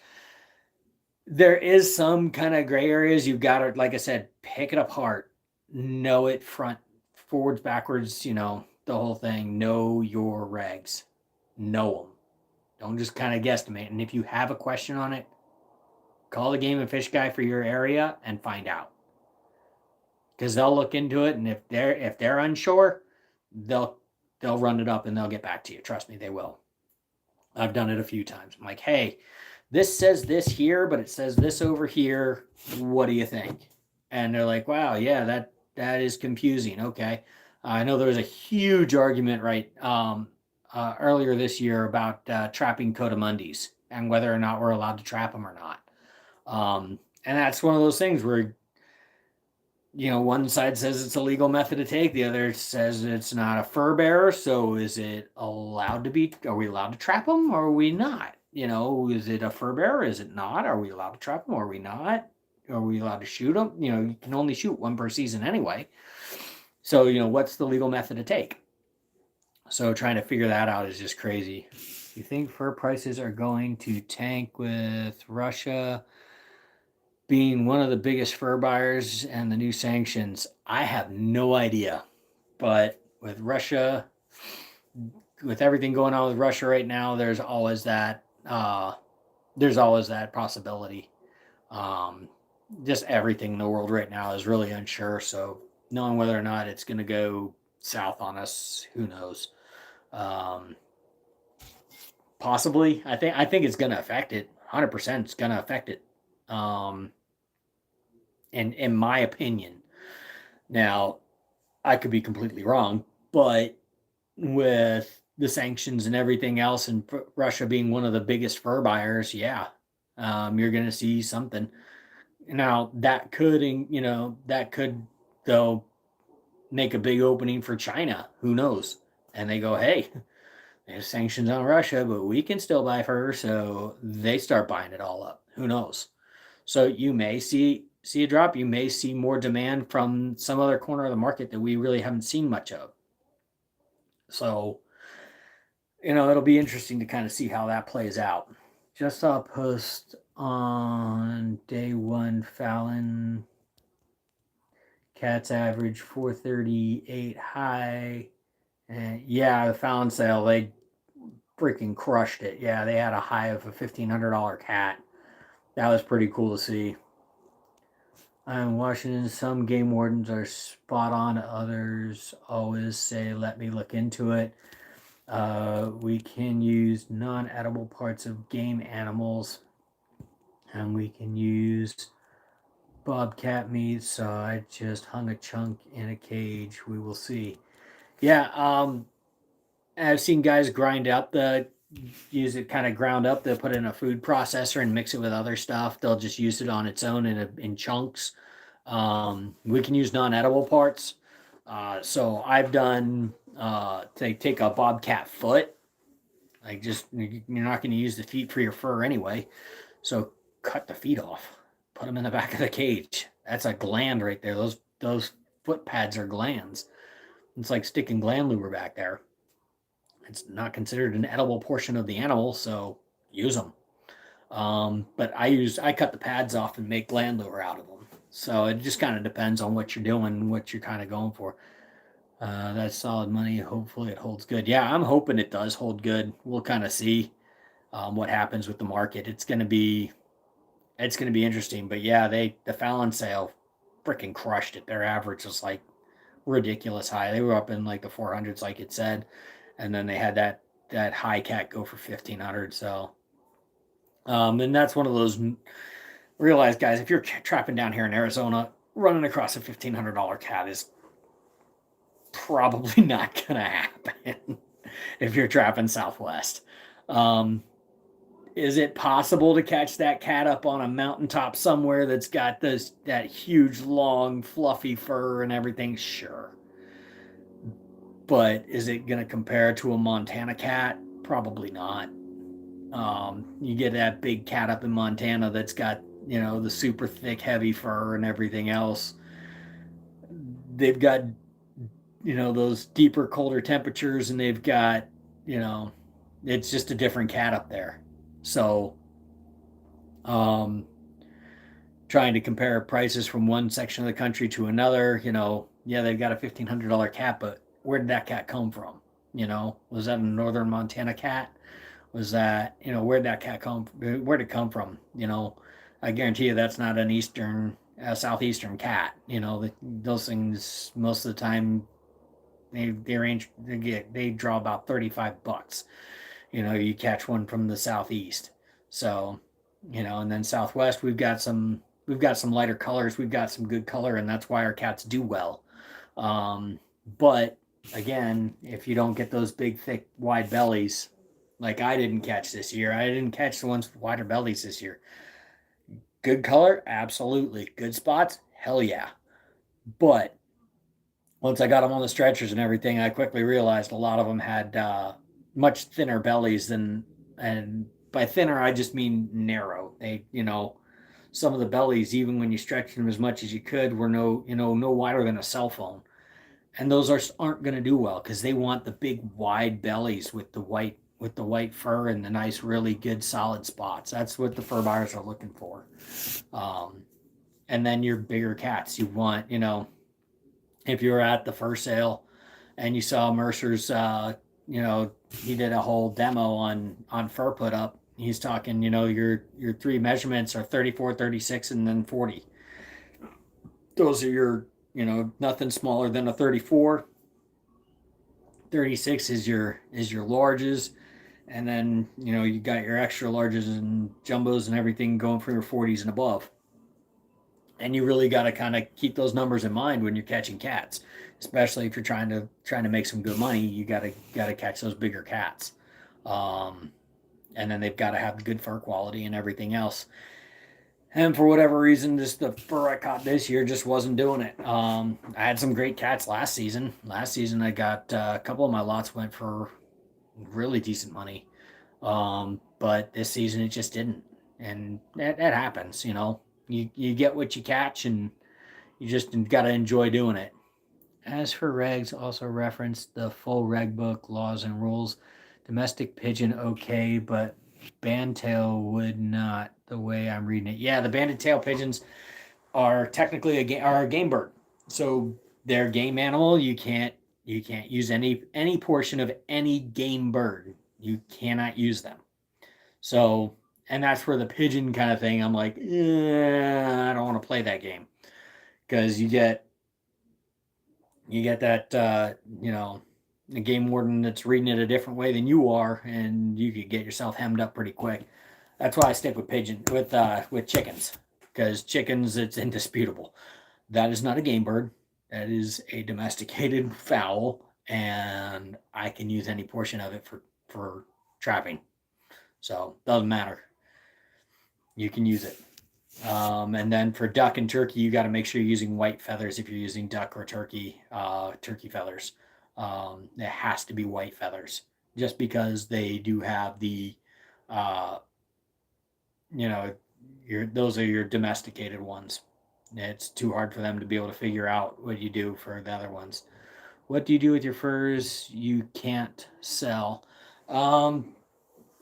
Speaker 1: There is some kind of gray areas. You've got to, like I said, pick it apart. know it front, forwards, backwards, the whole thing. Know your regs. Know them. Don't just kind of guesstimate. And if you have a question on it, call the game and fish guy for your area and find out. Because they'll look into it, and if they're unsure, they'll they'll run it up and they'll get back to you. Trust me, they will. I've done it a few times. I'm like, hey, this says this here, but it says this over here. What do you think? And they're like, wow, yeah, that is confusing. Okay, I know there was a huge argument earlier this year about trapping coatimundis and whether or not we're allowed to trap them or not. And that's one of those things where one side says it's a legal method to take, the other says it's not a fur bearer. So is it allowed to be? Are we allowed to trap them, or are we not? Is it a fur bearer? Is it not? Are we allowed to trap them? Or are we not? Are we allowed to shoot them? You can only shoot one per season anyway. So what's the legal method to take? So trying to figure that out is just crazy. You think fur prices are going to tank with Russia being one of the biggest fur buyers and the new sanctions? I have no idea. But with Russia, with everything going on with Russia right now, there's always that possibility. Just everything in the world right now is really unsure. So knowing whether or not it's going to go south on us, who knows? Possibly. I think it's going to affect it. 100%, it's going to affect it. In my opinion. Now, I could be completely wrong, but with the sanctions and everything else, and Russia being one of the biggest fur buyers, yeah, you're going to see something. Now that could though make a big opening for China. Who knows? And they go, hey, there's sanctions on Russia, but we can still buy fur, so they start buying it all up. Who knows? So you may see a drop. You may see more demand from some other corner of the market that we really haven't seen much of. So, it'll be interesting to kind of see how that plays out. Just saw a post on day one. Fallon cats average 438 high. And yeah, the Fallon sale, they freaking crushed it. Yeah, they had a high of a $1,500 cat. That was pretty cool to see. In Washington, some game wardens are spot on. Others always say, let me look into it. We can use non-edible parts of game animals, and we can use bobcat meat. So I just hung a chunk in a cage. We will see. Yeah, I've seen guys use it kind of ground up. They'll put it in a food processor and mix it with other stuff. They'll just use it on its own in chunks. We can use non-edible parts. So I've done take a bobcat foot. Like, just, you're not going to use the feet for your fur anyway. So cut the feet off. Put them in the back of the cage. That's a gland right there. Those foot pads are glands. It's like sticking gland lure back there. It's not considered an edible portion of the animal, so use them. But I cut the pads off and make gland lure out of them. So it just kind of depends on what you're doing, what you're kind of going for. That's solid money. Hopefully it holds good. Yeah, I'm hoping it does hold good. We'll kind of see what happens with the market. It's gonna be interesting. But yeah, the Fallon sale freaking crushed it. Their average was like ridiculous high. They were up in like the 400s, like it said, and then they had that high cat go for 1,500. So, and that's one of those. Realize, guys, if you're trapping down here in Arizona, running across a $1,500 cat is probably not gonna happen if you're trapping Southwest. Is it possible to catch that cat up on a mountaintop somewhere that's got that huge, long, fluffy fur and everything? Sure. But is it going to compare to a Montana cat? Probably not. You get that big cat up in Montana that's got, the super thick, heavy fur and everything else. They've got, those deeper, colder temperatures, and they've got, it's just a different cat up there. So, trying to compare prices from one section of the country to another. Yeah, they've got a $1,500 cat, but where did that cat come from? Was that a northern Montana cat? Was that, where'd that cat come? Where'd it come from? I guarantee you that's not an southeastern cat. Those things most of the time they draw about $35. You catch one from the southeast. So, and then southwest we've got some lighter colors, we've got some good color, and that's why our cats do well. But again, if you don't get those big, thick, wide bellies, like I didn't catch this year, I didn't catch the ones with wider bellies this year. Good color, absolutely. Good spots, hell yeah. But once I got them on the stretchers and everything, I quickly realized a lot of them had much thinner bellies and by thinner I just mean narrow. Some of the bellies, even when you stretched them as much as you could, were no wider than a cell phone, and those aren't going to do well because they want the big wide bellies with the white fur and the nice, really good solid spots. That's what the fur buyers are looking for. Um, and then your bigger cats, you want, if you were at the fur sale and you saw Mercer's, he did a whole demo on fur put up. He's talking, your three measurements are 34, 36, and then 40. Those are your, nothing smaller than a 34. 36 is your larges, and then you got your extra larges and jumbos and everything going for your 40s and above. And you really got to kind of keep those numbers in mind when you're catching cats, especially if you're trying to make some good money. You got to catch those bigger cats, um, and then they've got to have good fur quality and everything else. And for whatever reason, just the fur I caught this year just wasn't doing it. I had some great cats last season. Last season, I got a couple of my lots went for really decent money. But this season, it just didn't. And that happens. You get what you catch, and you just got to enjoy doing it. As for regs, also reference the full reg book, laws and rules. Domestic pigeon, okay, but bandtail would not. The way I'm reading it, yeah, the banded tail pigeons are technically a game bird, so they're game animal. You can't use any portion of any game bird. You cannot use them. So, and that's where the pigeon kind of thing. I'm like, I don't want to play that game because you get that the game warden that's reading it a different way than you are, and you could get yourself hemmed up pretty quick. That's why I stick with pigeon with chickens, because chickens, it's indisputable. That is not a game bird. That is a domesticated fowl, and I can use any portion of it for trapping. So doesn't matter. You can use it. And then for duck and turkey, you got to make sure you're using white feathers if you're using duck or turkey feathers. It has to be white feathers, just because they do have uh, you know, those are your domesticated ones. It's too hard for them to be able to figure out what you do for the other ones. What do you do with your furs you can't sell? Um,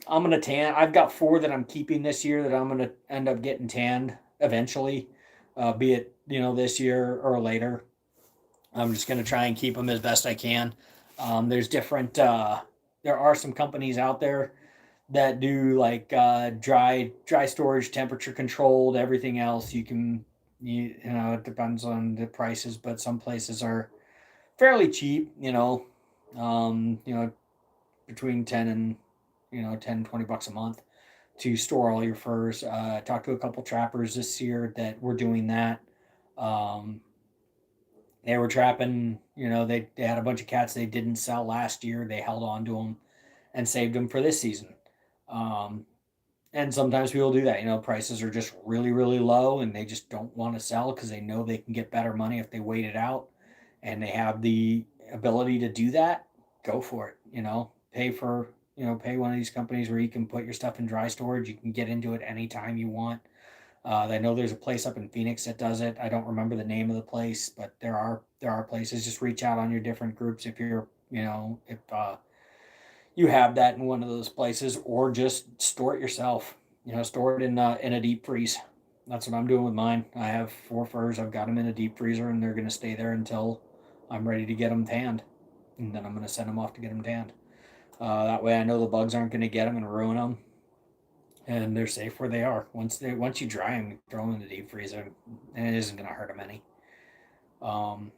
Speaker 1: I'm gonna tan. I've got four that I'm keeping this year that I'm gonna end up getting tanned eventually, be it this year or later. I'm just gonna try and keep them as best I can. There's different. There are some companies out there that do like dry storage, temperature controlled, everything else. It depends on the prices, but some places are fairly cheap. Between 10 and $20 a month to store all your furs. Talked to a couple trappers this year that were doing that. Um, they were trapping. They had a bunch of cats they didn't sell last year. They held on to them and saved them for this season. Um, and sometimes people do that. Prices are just really, really low, and they just don't want to sell because they know they can get better money if they wait it out, and they have the ability to do that. Go for it. Pay one of these companies where you can put your stuff in dry storage. You can get into it anytime you want. I know there's a place up in Phoenix that does it. I don't remember the name of the place, but there are places. Just reach out on your different groups if you're if you have that in one of those places, or just store it yourself. Store it in a deep freeze. that's what I'm doing with mine. I have 4 furs. I've got them in a deep freezer, and they're going to stay there until I'm ready to get them tanned. And then I'm going to send them off to get them tanned. That way I know the bugs aren't going to get them and ruin them. And they're safe where they are. Once you dry them, you throw them in the deep freezer, and it isn't going to hurt them any. Um,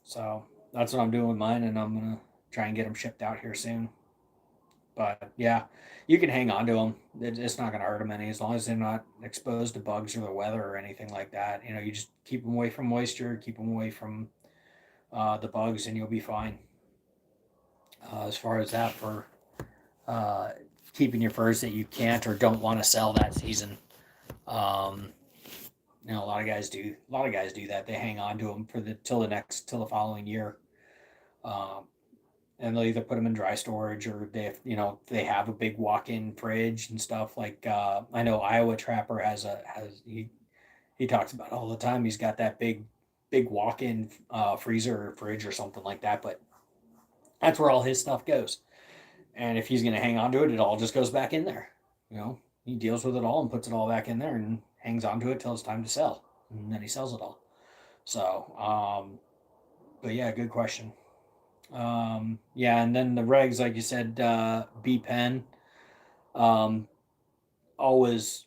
Speaker 1: so that's what I'm doing with mine, and I'm going to try and get them shipped out here soon. But yeah, you can hang on to them. It's not going to hurt them any as long as they're not exposed to bugs or the weather or anything like that. You just keep them away from moisture, keep them away from the bugs, and you'll be fine. As far as that for uh, keeping your furs that you can't or don't want to sell that season. Um, a lot of guys do. A lot of guys do that. They hang on to them for till the following year. Um, and they'll either put them in dry storage or they have a big walk-in fridge and stuff. Like I know Iowa Trapper has he talks about it all the time. He's got that big walk-in freezer or fridge or something like that. But that's where all his stuff goes. And if he's going to hang on to it, it all just goes back in there. He deals with it all and puts it all back in there and hangs on to it till it's time to sell, and then he sells it all. So, but yeah, good question. Yeah, and then the regs, like you said, B pen. Um, always,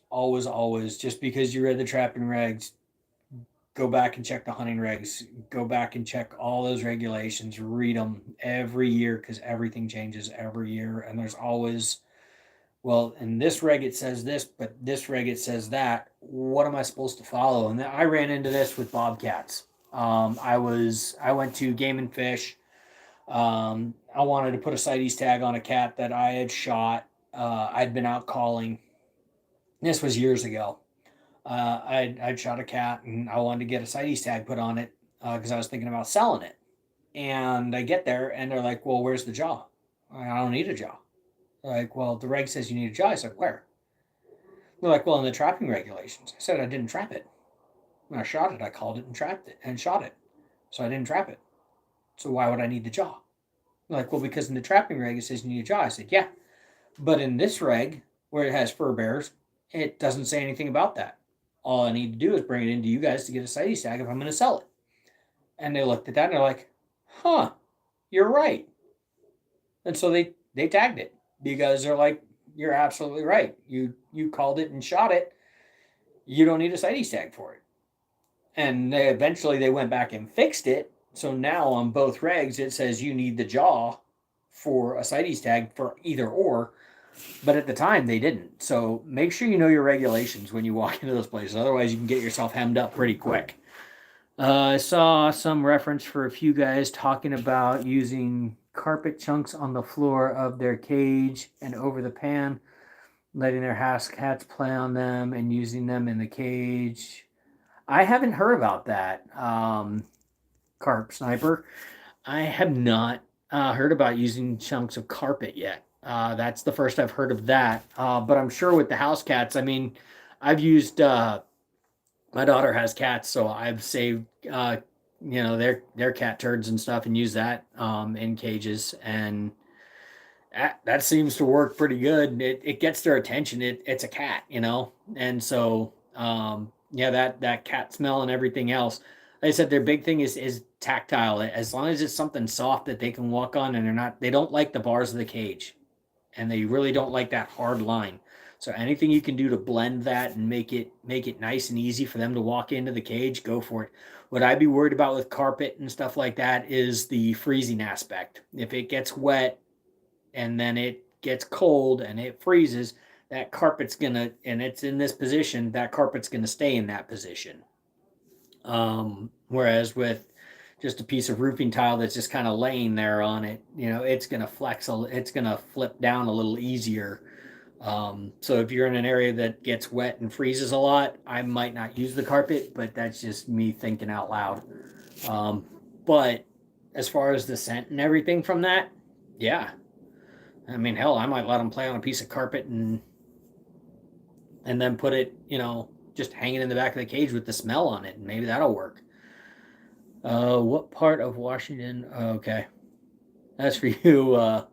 Speaker 1: just because you read the trapping regs, go back and check the hunting regs. Go back and check all those regulations. Read them every year because everything changes every year, and there's always, well, in this reg it says this, but this reg it says that. What am I supposed to follow? And I ran into this with bobcats. I went to Game and Fish. I wanted to put a CITES tag on a cat that I had shot. I'd been out calling. This was years ago. I'd shot a cat and I wanted to get a CITES tag put on it because I was thinking about selling it. And I get there and they're like, "Well, where's the jaw?" I don't need a jaw. They're like, "Well, the reg says you need a jaw." I said, "Where?" They're like, "Well, in the trapping regulations." I said, "I didn't trap it. When I shot it, I called it and trapped it and shot it. So I didn't trap it. So why would I need the jaw?" They're like, "Well, because in the trapping reg it says you need a jaw." I said, "Yeah. But in this reg, where it has fur bears, it doesn't say anything about that. All I need to do is bring it into you guys to get a CITES tag if I'm going to sell it." And they looked at that and they're like, "Huh, you're right." And so they tagged it because they're like, "You're absolutely right. You called it and shot it. You don't need a CITES tag for it." And eventually they went back and fixed it. So now on both regs it says you need the jaw for a CITES tag for either or. But at the time they didn't. So make sure you know your regulations when you walk into those places. Otherwise you can get yourself hemmed up pretty quick. I saw some reference for a few guys talking about using carpet chunks on the floor of their cage and over the pan, letting their house cats play on them and using them in the cage. I haven't heard about that, Carp Sniper. I have not heard about using chunks of carpet yet. That's the first I've heard of that. But I'm sure with the house cats, I mean, I've used my daughter has cats, so I've saved their cat turds and stuff and use that in cages, and that seems to work pretty good. It gets their attention. It's a cat, and so yeah, that cat smell and everything else. Like I said, their big thing is tactile. As long as it's something soft that they can walk on, and they don't like the bars of the cage, and they really don't like that hard line. So anything you can do to blend that and make it nice and easy for them to walk into the cage, go for it. What I'd be worried about with carpet and stuff like that is the freezing aspect. If it gets wet and then it gets cold and it freezes, that carpet's gonna, and it's in this position, that carpet's gonna stay in that position. Whereas with just a piece of roofing tile that's just kind of laying there on it, it's gonna it's gonna flip down a little easier. So if you're in an area that gets wet and freezes a lot, I might not use the carpet, but that's just me thinking out loud. Um, but as far as the scent and everything from that, yeah. I mean, hell, I might let them play on a piece of carpet and then put it, just hanging in the back of the cage with the smell on it, and maybe that'll work. What part of Washington? Okay, that's for you,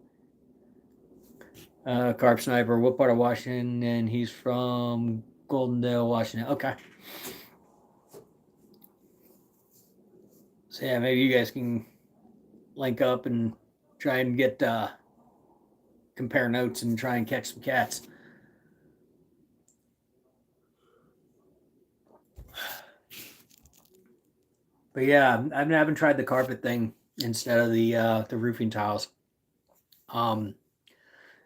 Speaker 1: Carp Sniper. What part of Washington? And he's from Goldendale, Washington. Okay. So yeah, maybe you guys can link up and try and get compare notes and try and catch some cats. But yeah, I haven't tried the carpet thing instead of the roofing tiles. Um,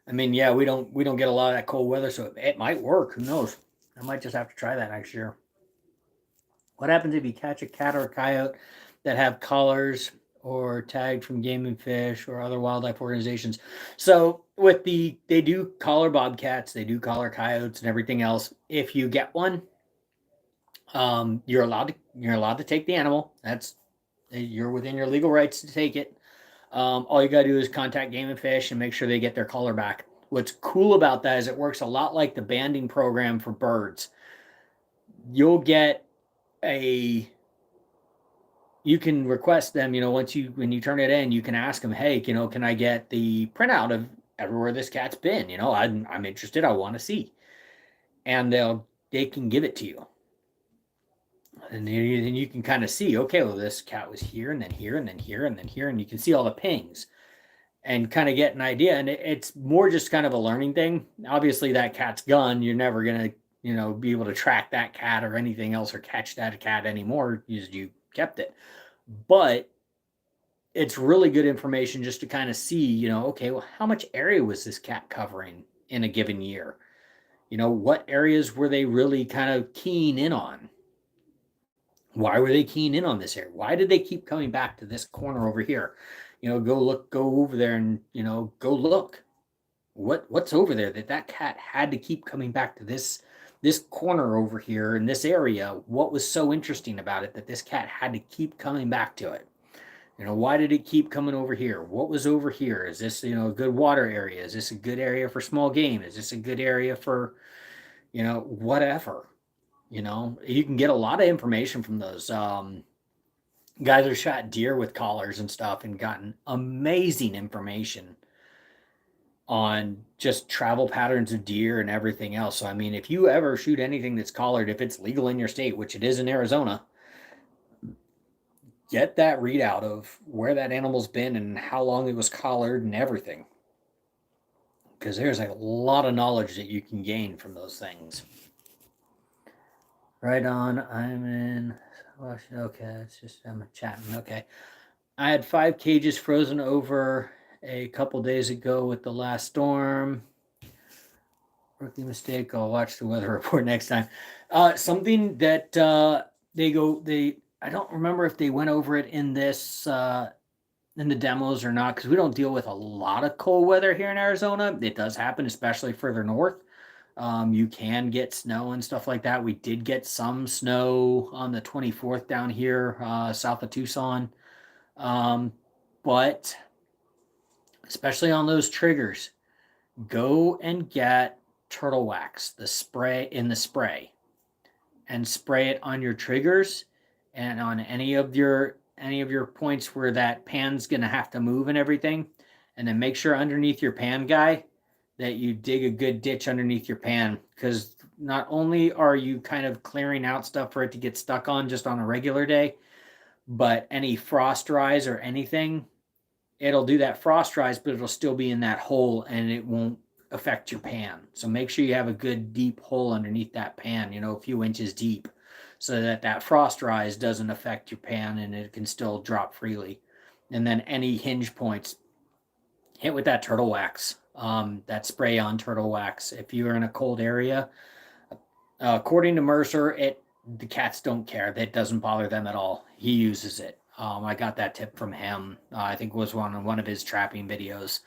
Speaker 1: I mean, yeah, we don't get a lot of that cold weather, so it might work. Who knows? I might just have to try that next year. What happens if you catch a cat or a coyote that have collars or tagged from Game and Fish or other wildlife organizations? So with they do collar bobcats, they do collar coyotes and everything else. If you get one, you're allowed to take the animal. You're within your legal rights to take it. All you gotta do is contact Game and Fish and make sure they get their collar back. What's cool about that is it works a lot like the banding program for birds. You'll get a you can request them, when you turn it in, you can ask them, hey, can I get the printout of everywhere this cat's been? I'm interested. I want to see, and they can give it to you, and then you can kind of see, okay, well, this cat was here, and then here, and then here, and then here, and you can see all the pings, and kind of get an idea. And it's more just kind of a learning thing. Obviously, that cat's gone. You're never gonna, be able to track that cat or anything else or catch that cat anymore because you kept it. But it's really good information just to kind of see, okay, well, how much area was this cat covering in a given year? What areas were they really kind of keen in on? Why were they keen in on this area? Why did they keep coming back to this corner over here? Go over there and, go look. What's over there that cat had to keep coming back to this corner over here in this area? What was so interesting about it that this cat had to keep coming back to it? Why did it keep coming over here? What was over here? Is this, a good water area? Is this a good area for small game? Is this a good area for, whatever? You can get a lot of information from those guys who shot deer with collars and stuff and gotten amazing information on just travel patterns of deer and everything else. So, I mean, if you ever shoot anything that's collared, if it's legal in your state, which it is in Arizona, get that readout of where that animal's been and how long it was collared and everything. Because there's a lot of knowledge that you can gain from those things. Right on. I'm in. Okay, it's just I'm chatting. Okay. I had 5 cages frozen over a couple days ago with the last storm. Rookie mistake. I'll watch the weather report next time. Something that I don't remember if they went over it in this in the demos or not, because we don't deal with a lot of cold weather here in Arizona. It does happen, especially further north. You can get snow and stuff like that. We did get some snow on the 24th down here south of Tucson. But especially on those triggers, go and get turtle wax, the spray and spray it on your triggers and on any of your points where that pan's going to have to move and everything. And then make sure underneath your pan guy that you dig a good ditch underneath your pan, because not only are you kind of clearing out stuff for it to get stuck on just on a regular day, but any frost rise or anything, it'll do that frost rise, but it'll still be in that hole and it won't affect your pan. So make sure you have a good deep hole underneath that pan, a few inches deep, so that frost rise doesn't affect your pan and it can still drop freely. And then any hinge points, hit with that turtle wax, that spray on turtle wax. If you're in a cold area, according to Mercer, the cats don't care. That doesn't bother them at all. He uses it. I got that tip from him. I think it was one of his trapping videos.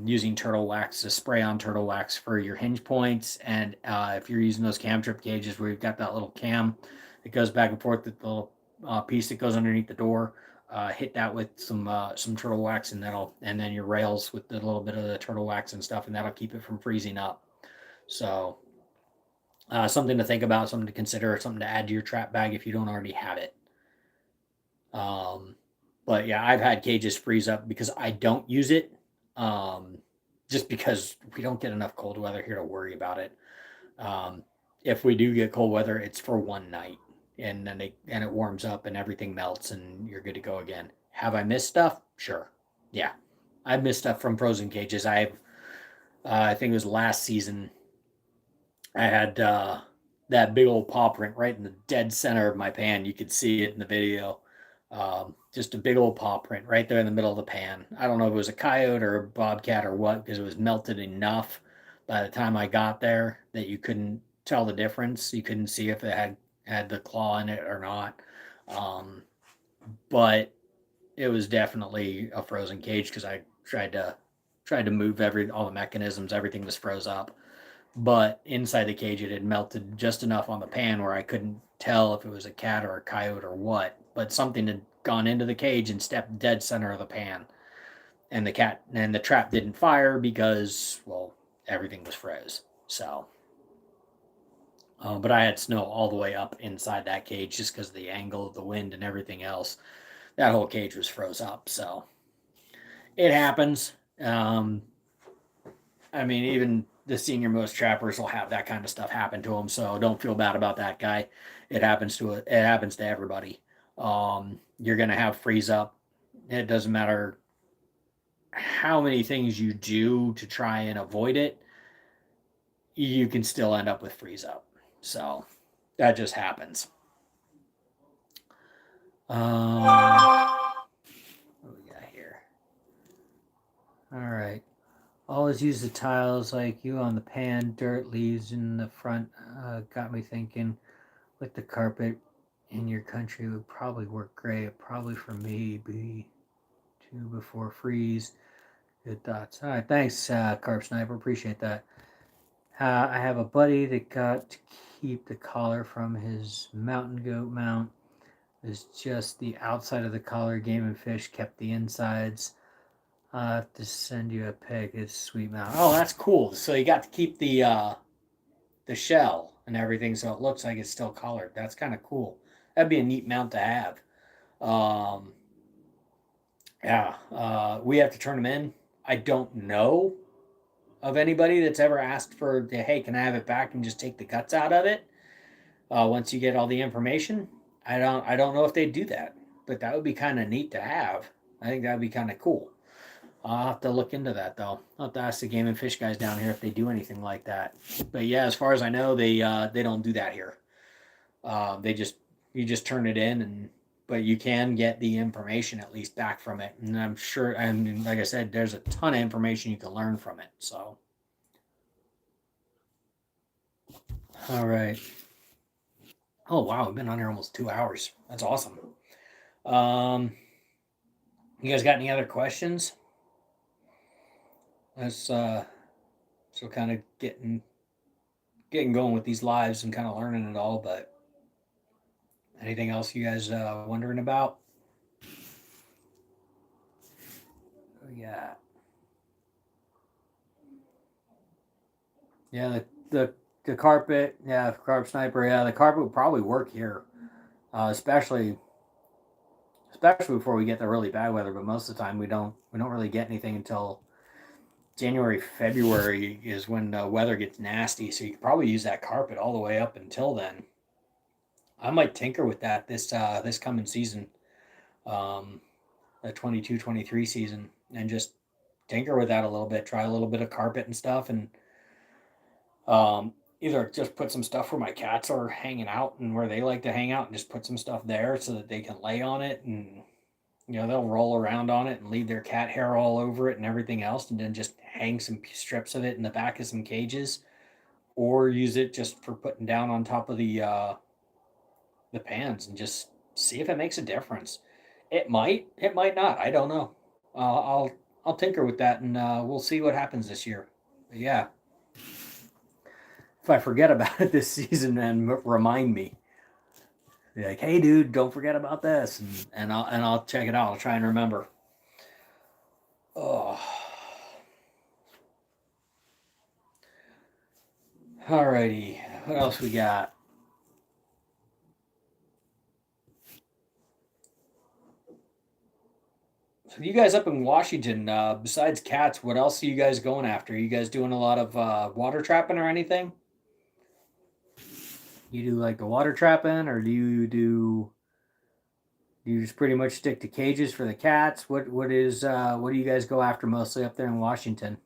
Speaker 1: Using turtle wax to spray on turtle wax for your hinge points, and if you're using those cam trip cages where you've got that little cam that goes back and forth, the little piece that goes underneath the door, hit that with some turtle wax, and then your rails with a little bit of the turtle wax and stuff, and that'll keep it from freezing up. So something to think about, something to consider, something to add to your trap bag if you don't already have it. But yeah, I've had cages freeze up because I don't use it. Just because we don't get enough cold weather here to worry about it. if we do get cold weather, it's for one night, and then it warms up and everything melts and you're good to go again. Have I missed stuff? Sure, yeah, I've missed stuff from frozen cages. I think it was last season. I had that big old paw print right in the dead center of my pan. You could see it in the video. Just a big old paw print right there in the middle of the pan. I don't know if it was a coyote or a bobcat or what, because it was melted enough by the time I got there that you couldn't tell the difference. You couldn't see if it had the claw in it or not. Um, but it was definitely a frozen cage because I tried to move all the mechanisms. Everything was froze up, but inside the cage it had melted just enough on the pan where I couldn't tell if it was a cat or a coyote or what. But something had gone into the cage and stepped dead center of the pan, and the trap didn't fire because, well, everything was froze. So, but I had snow all the way up inside that cage just because of the angle of the wind and everything else. That whole cage was froze up. So it happens. I mean, even the senior most trappers will have that kind of stuff happen to them. So don't feel bad about that guy. It happens to everybody. You're gonna have freeze up. It doesn't matter how many things you do to try and avoid it. You can still end up with freeze up. So that just happens. What do we got here? All right. Always use the tiles like you on the pan. Dirt, leaves in the front got me thinking with the carpet in your country would probably work great. Probably for me, be two before freeze. Good thoughts. All right, thanks, Carp Sniper. Appreciate that. I have a buddy that got to keep the collar from his mountain goat mount. It's just the outside of the collar. Game and Fish kept the insides. I'll have to send you a pic. It's sweet mount. Oh, that's cool. So you got to keep the shell and everything, so it looks like it's still colored. That's kind of cool. That'd be a neat mount to have. Um, yeah, we have to turn them in. I don't know of anybody that's ever asked for, hey, can I have it back and just take the guts out of it? Once you get all the information, I don't know if they do that, but that would be kind of neat to have. I think that would be kind of cool. I'll have to look into that though. I'll have to ask the Game and Fish guys down here if they do anything like that. But yeah, as far as I know, they don't do that here. You just turn it in, and but you can get the information at least back from it. And I'm sure, I mean, like I said, there's a ton of information you can learn from it. So, all right. Oh wow, we've been on here almost 2 hours. That's awesome. Um, you guys got any other questions? Let's so kind of getting going with these lives and kind of learning it all. But anything else you guys wondering about? Yeah, yeah. The carpet, yeah, carp sniper. Yeah, the carpet would probably work here, especially before we get the really bad weather. But most of the time we don't really get anything until January, February is when the weather gets nasty. So you could probably use that carpet all the way up until then. I might tinker with that this coming season, um, the 22-23 season, and just tinker with that a little bit. Try a little bit of carpet and stuff, and either just put some stuff where my cats are hanging out and where they like to hang out, and just put some stuff there so that they can lay on it, and they'll roll around on it and leave their cat hair all over it and everything else, and then just hang some strips of it in the back of some cages, or use it just for putting down on top of the pans and just see if it makes a difference. It might not. I don't know. I'll tinker with that, and we'll see what happens this year. But yeah, if I forget about it this season, then remind me. Be like, hey, dude, don't forget about this, and I'll check it out. I'll try and remember. Oh, alrighty. What else we got? So you guys up in Washington, besides cats, what else are you guys going after? Are you guys doing a lot of water trapping or anything? You do like the water trapping, or do you just pretty much stick to cages for the cats? What do you guys go after mostly up there in Washington?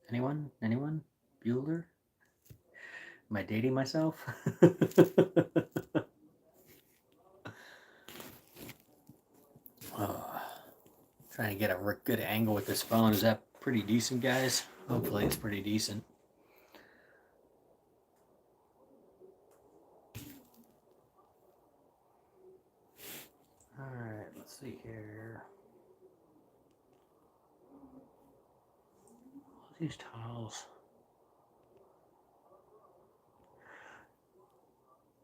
Speaker 1: Anyone? Anyone? Bueller? Am I dating myself? Trying to get a good angle with this phone. Is that pretty decent, guys? Hopefully it's pretty decent. Alright, let's see here. All these tiles.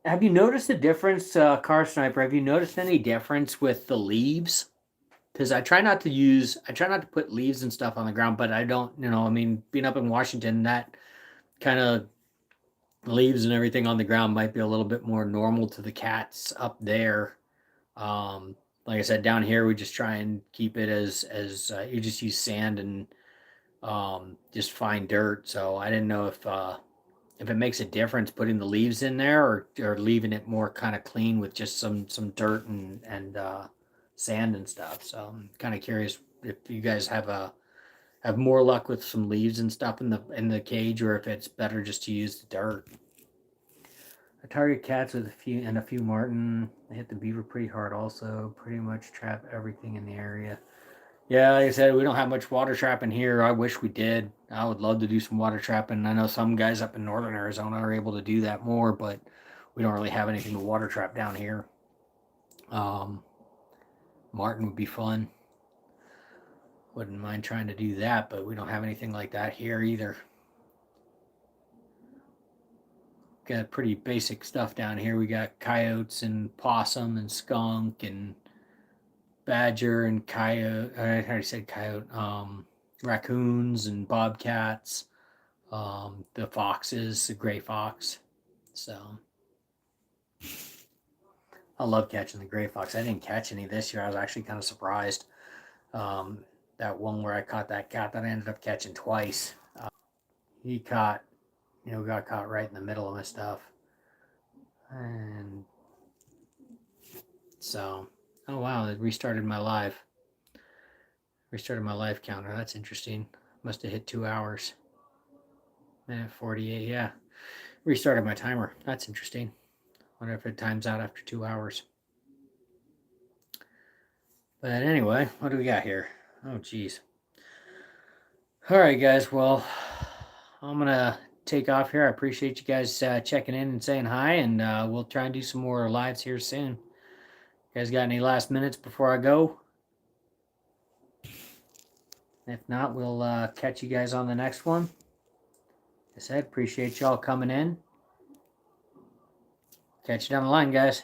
Speaker 1: Have you noticed the difference, Car Sniper? Have you noticed any difference with the leaves? Because I try not to put leaves and stuff on the ground, but I don't, I mean, being up in Washington, that kind of leaves and everything on the ground might be a little bit more normal to the cats up there. Like I said, down here we just try and keep it as you just use sand and just fine dirt. So I didn't know if it makes a difference putting the leaves in there, or leaving it more kind of clean with just some dirt and sand and stuff. So I'm kind of curious if you guys have more luck with some leaves and stuff in the cage, or if it's better just to use the dirt. I target cats with a few marten. I hit the beaver pretty hard also. Pretty much trap everything in the area. Yeah, like I said, we don't have much water trapping here. I wish we did. I would love to do some water trapping. I know some guys up in northern Arizona are able to do that more, but we don't really have anything to water trap down here. Marten would be fun. Wouldn't mind trying to do that, but we don't have anything like that here either. Got pretty basic stuff down here. We got coyotes and possum and skunk and badger and coyote. I already said coyote. Raccoons and bobcats. The foxes, the gray fox. So I love catching the gray fox. I didn't catch any this year. I was actually kind of surprised. That one where I caught that cat that I ended up catching twice. He got caught right in the middle of my stuff. And so, oh wow, it restarted my live. Restarted my live counter. That's interesting. Must have hit 2 hours. Minute 48, yeah. Restarted my timer. That's interesting. Wonder if it times out after 2 hours. But anyway, what do we got here? Oh, geez. All right, guys. Well, I'm going to take off here. I appreciate you guys checking in and saying hi, and we'll try and do some more lives here soon. You guys got any last minutes before I go? If not, we'll catch you guys on the next one. Like I said, appreciate y'all coming in. Catch you down the line, guys.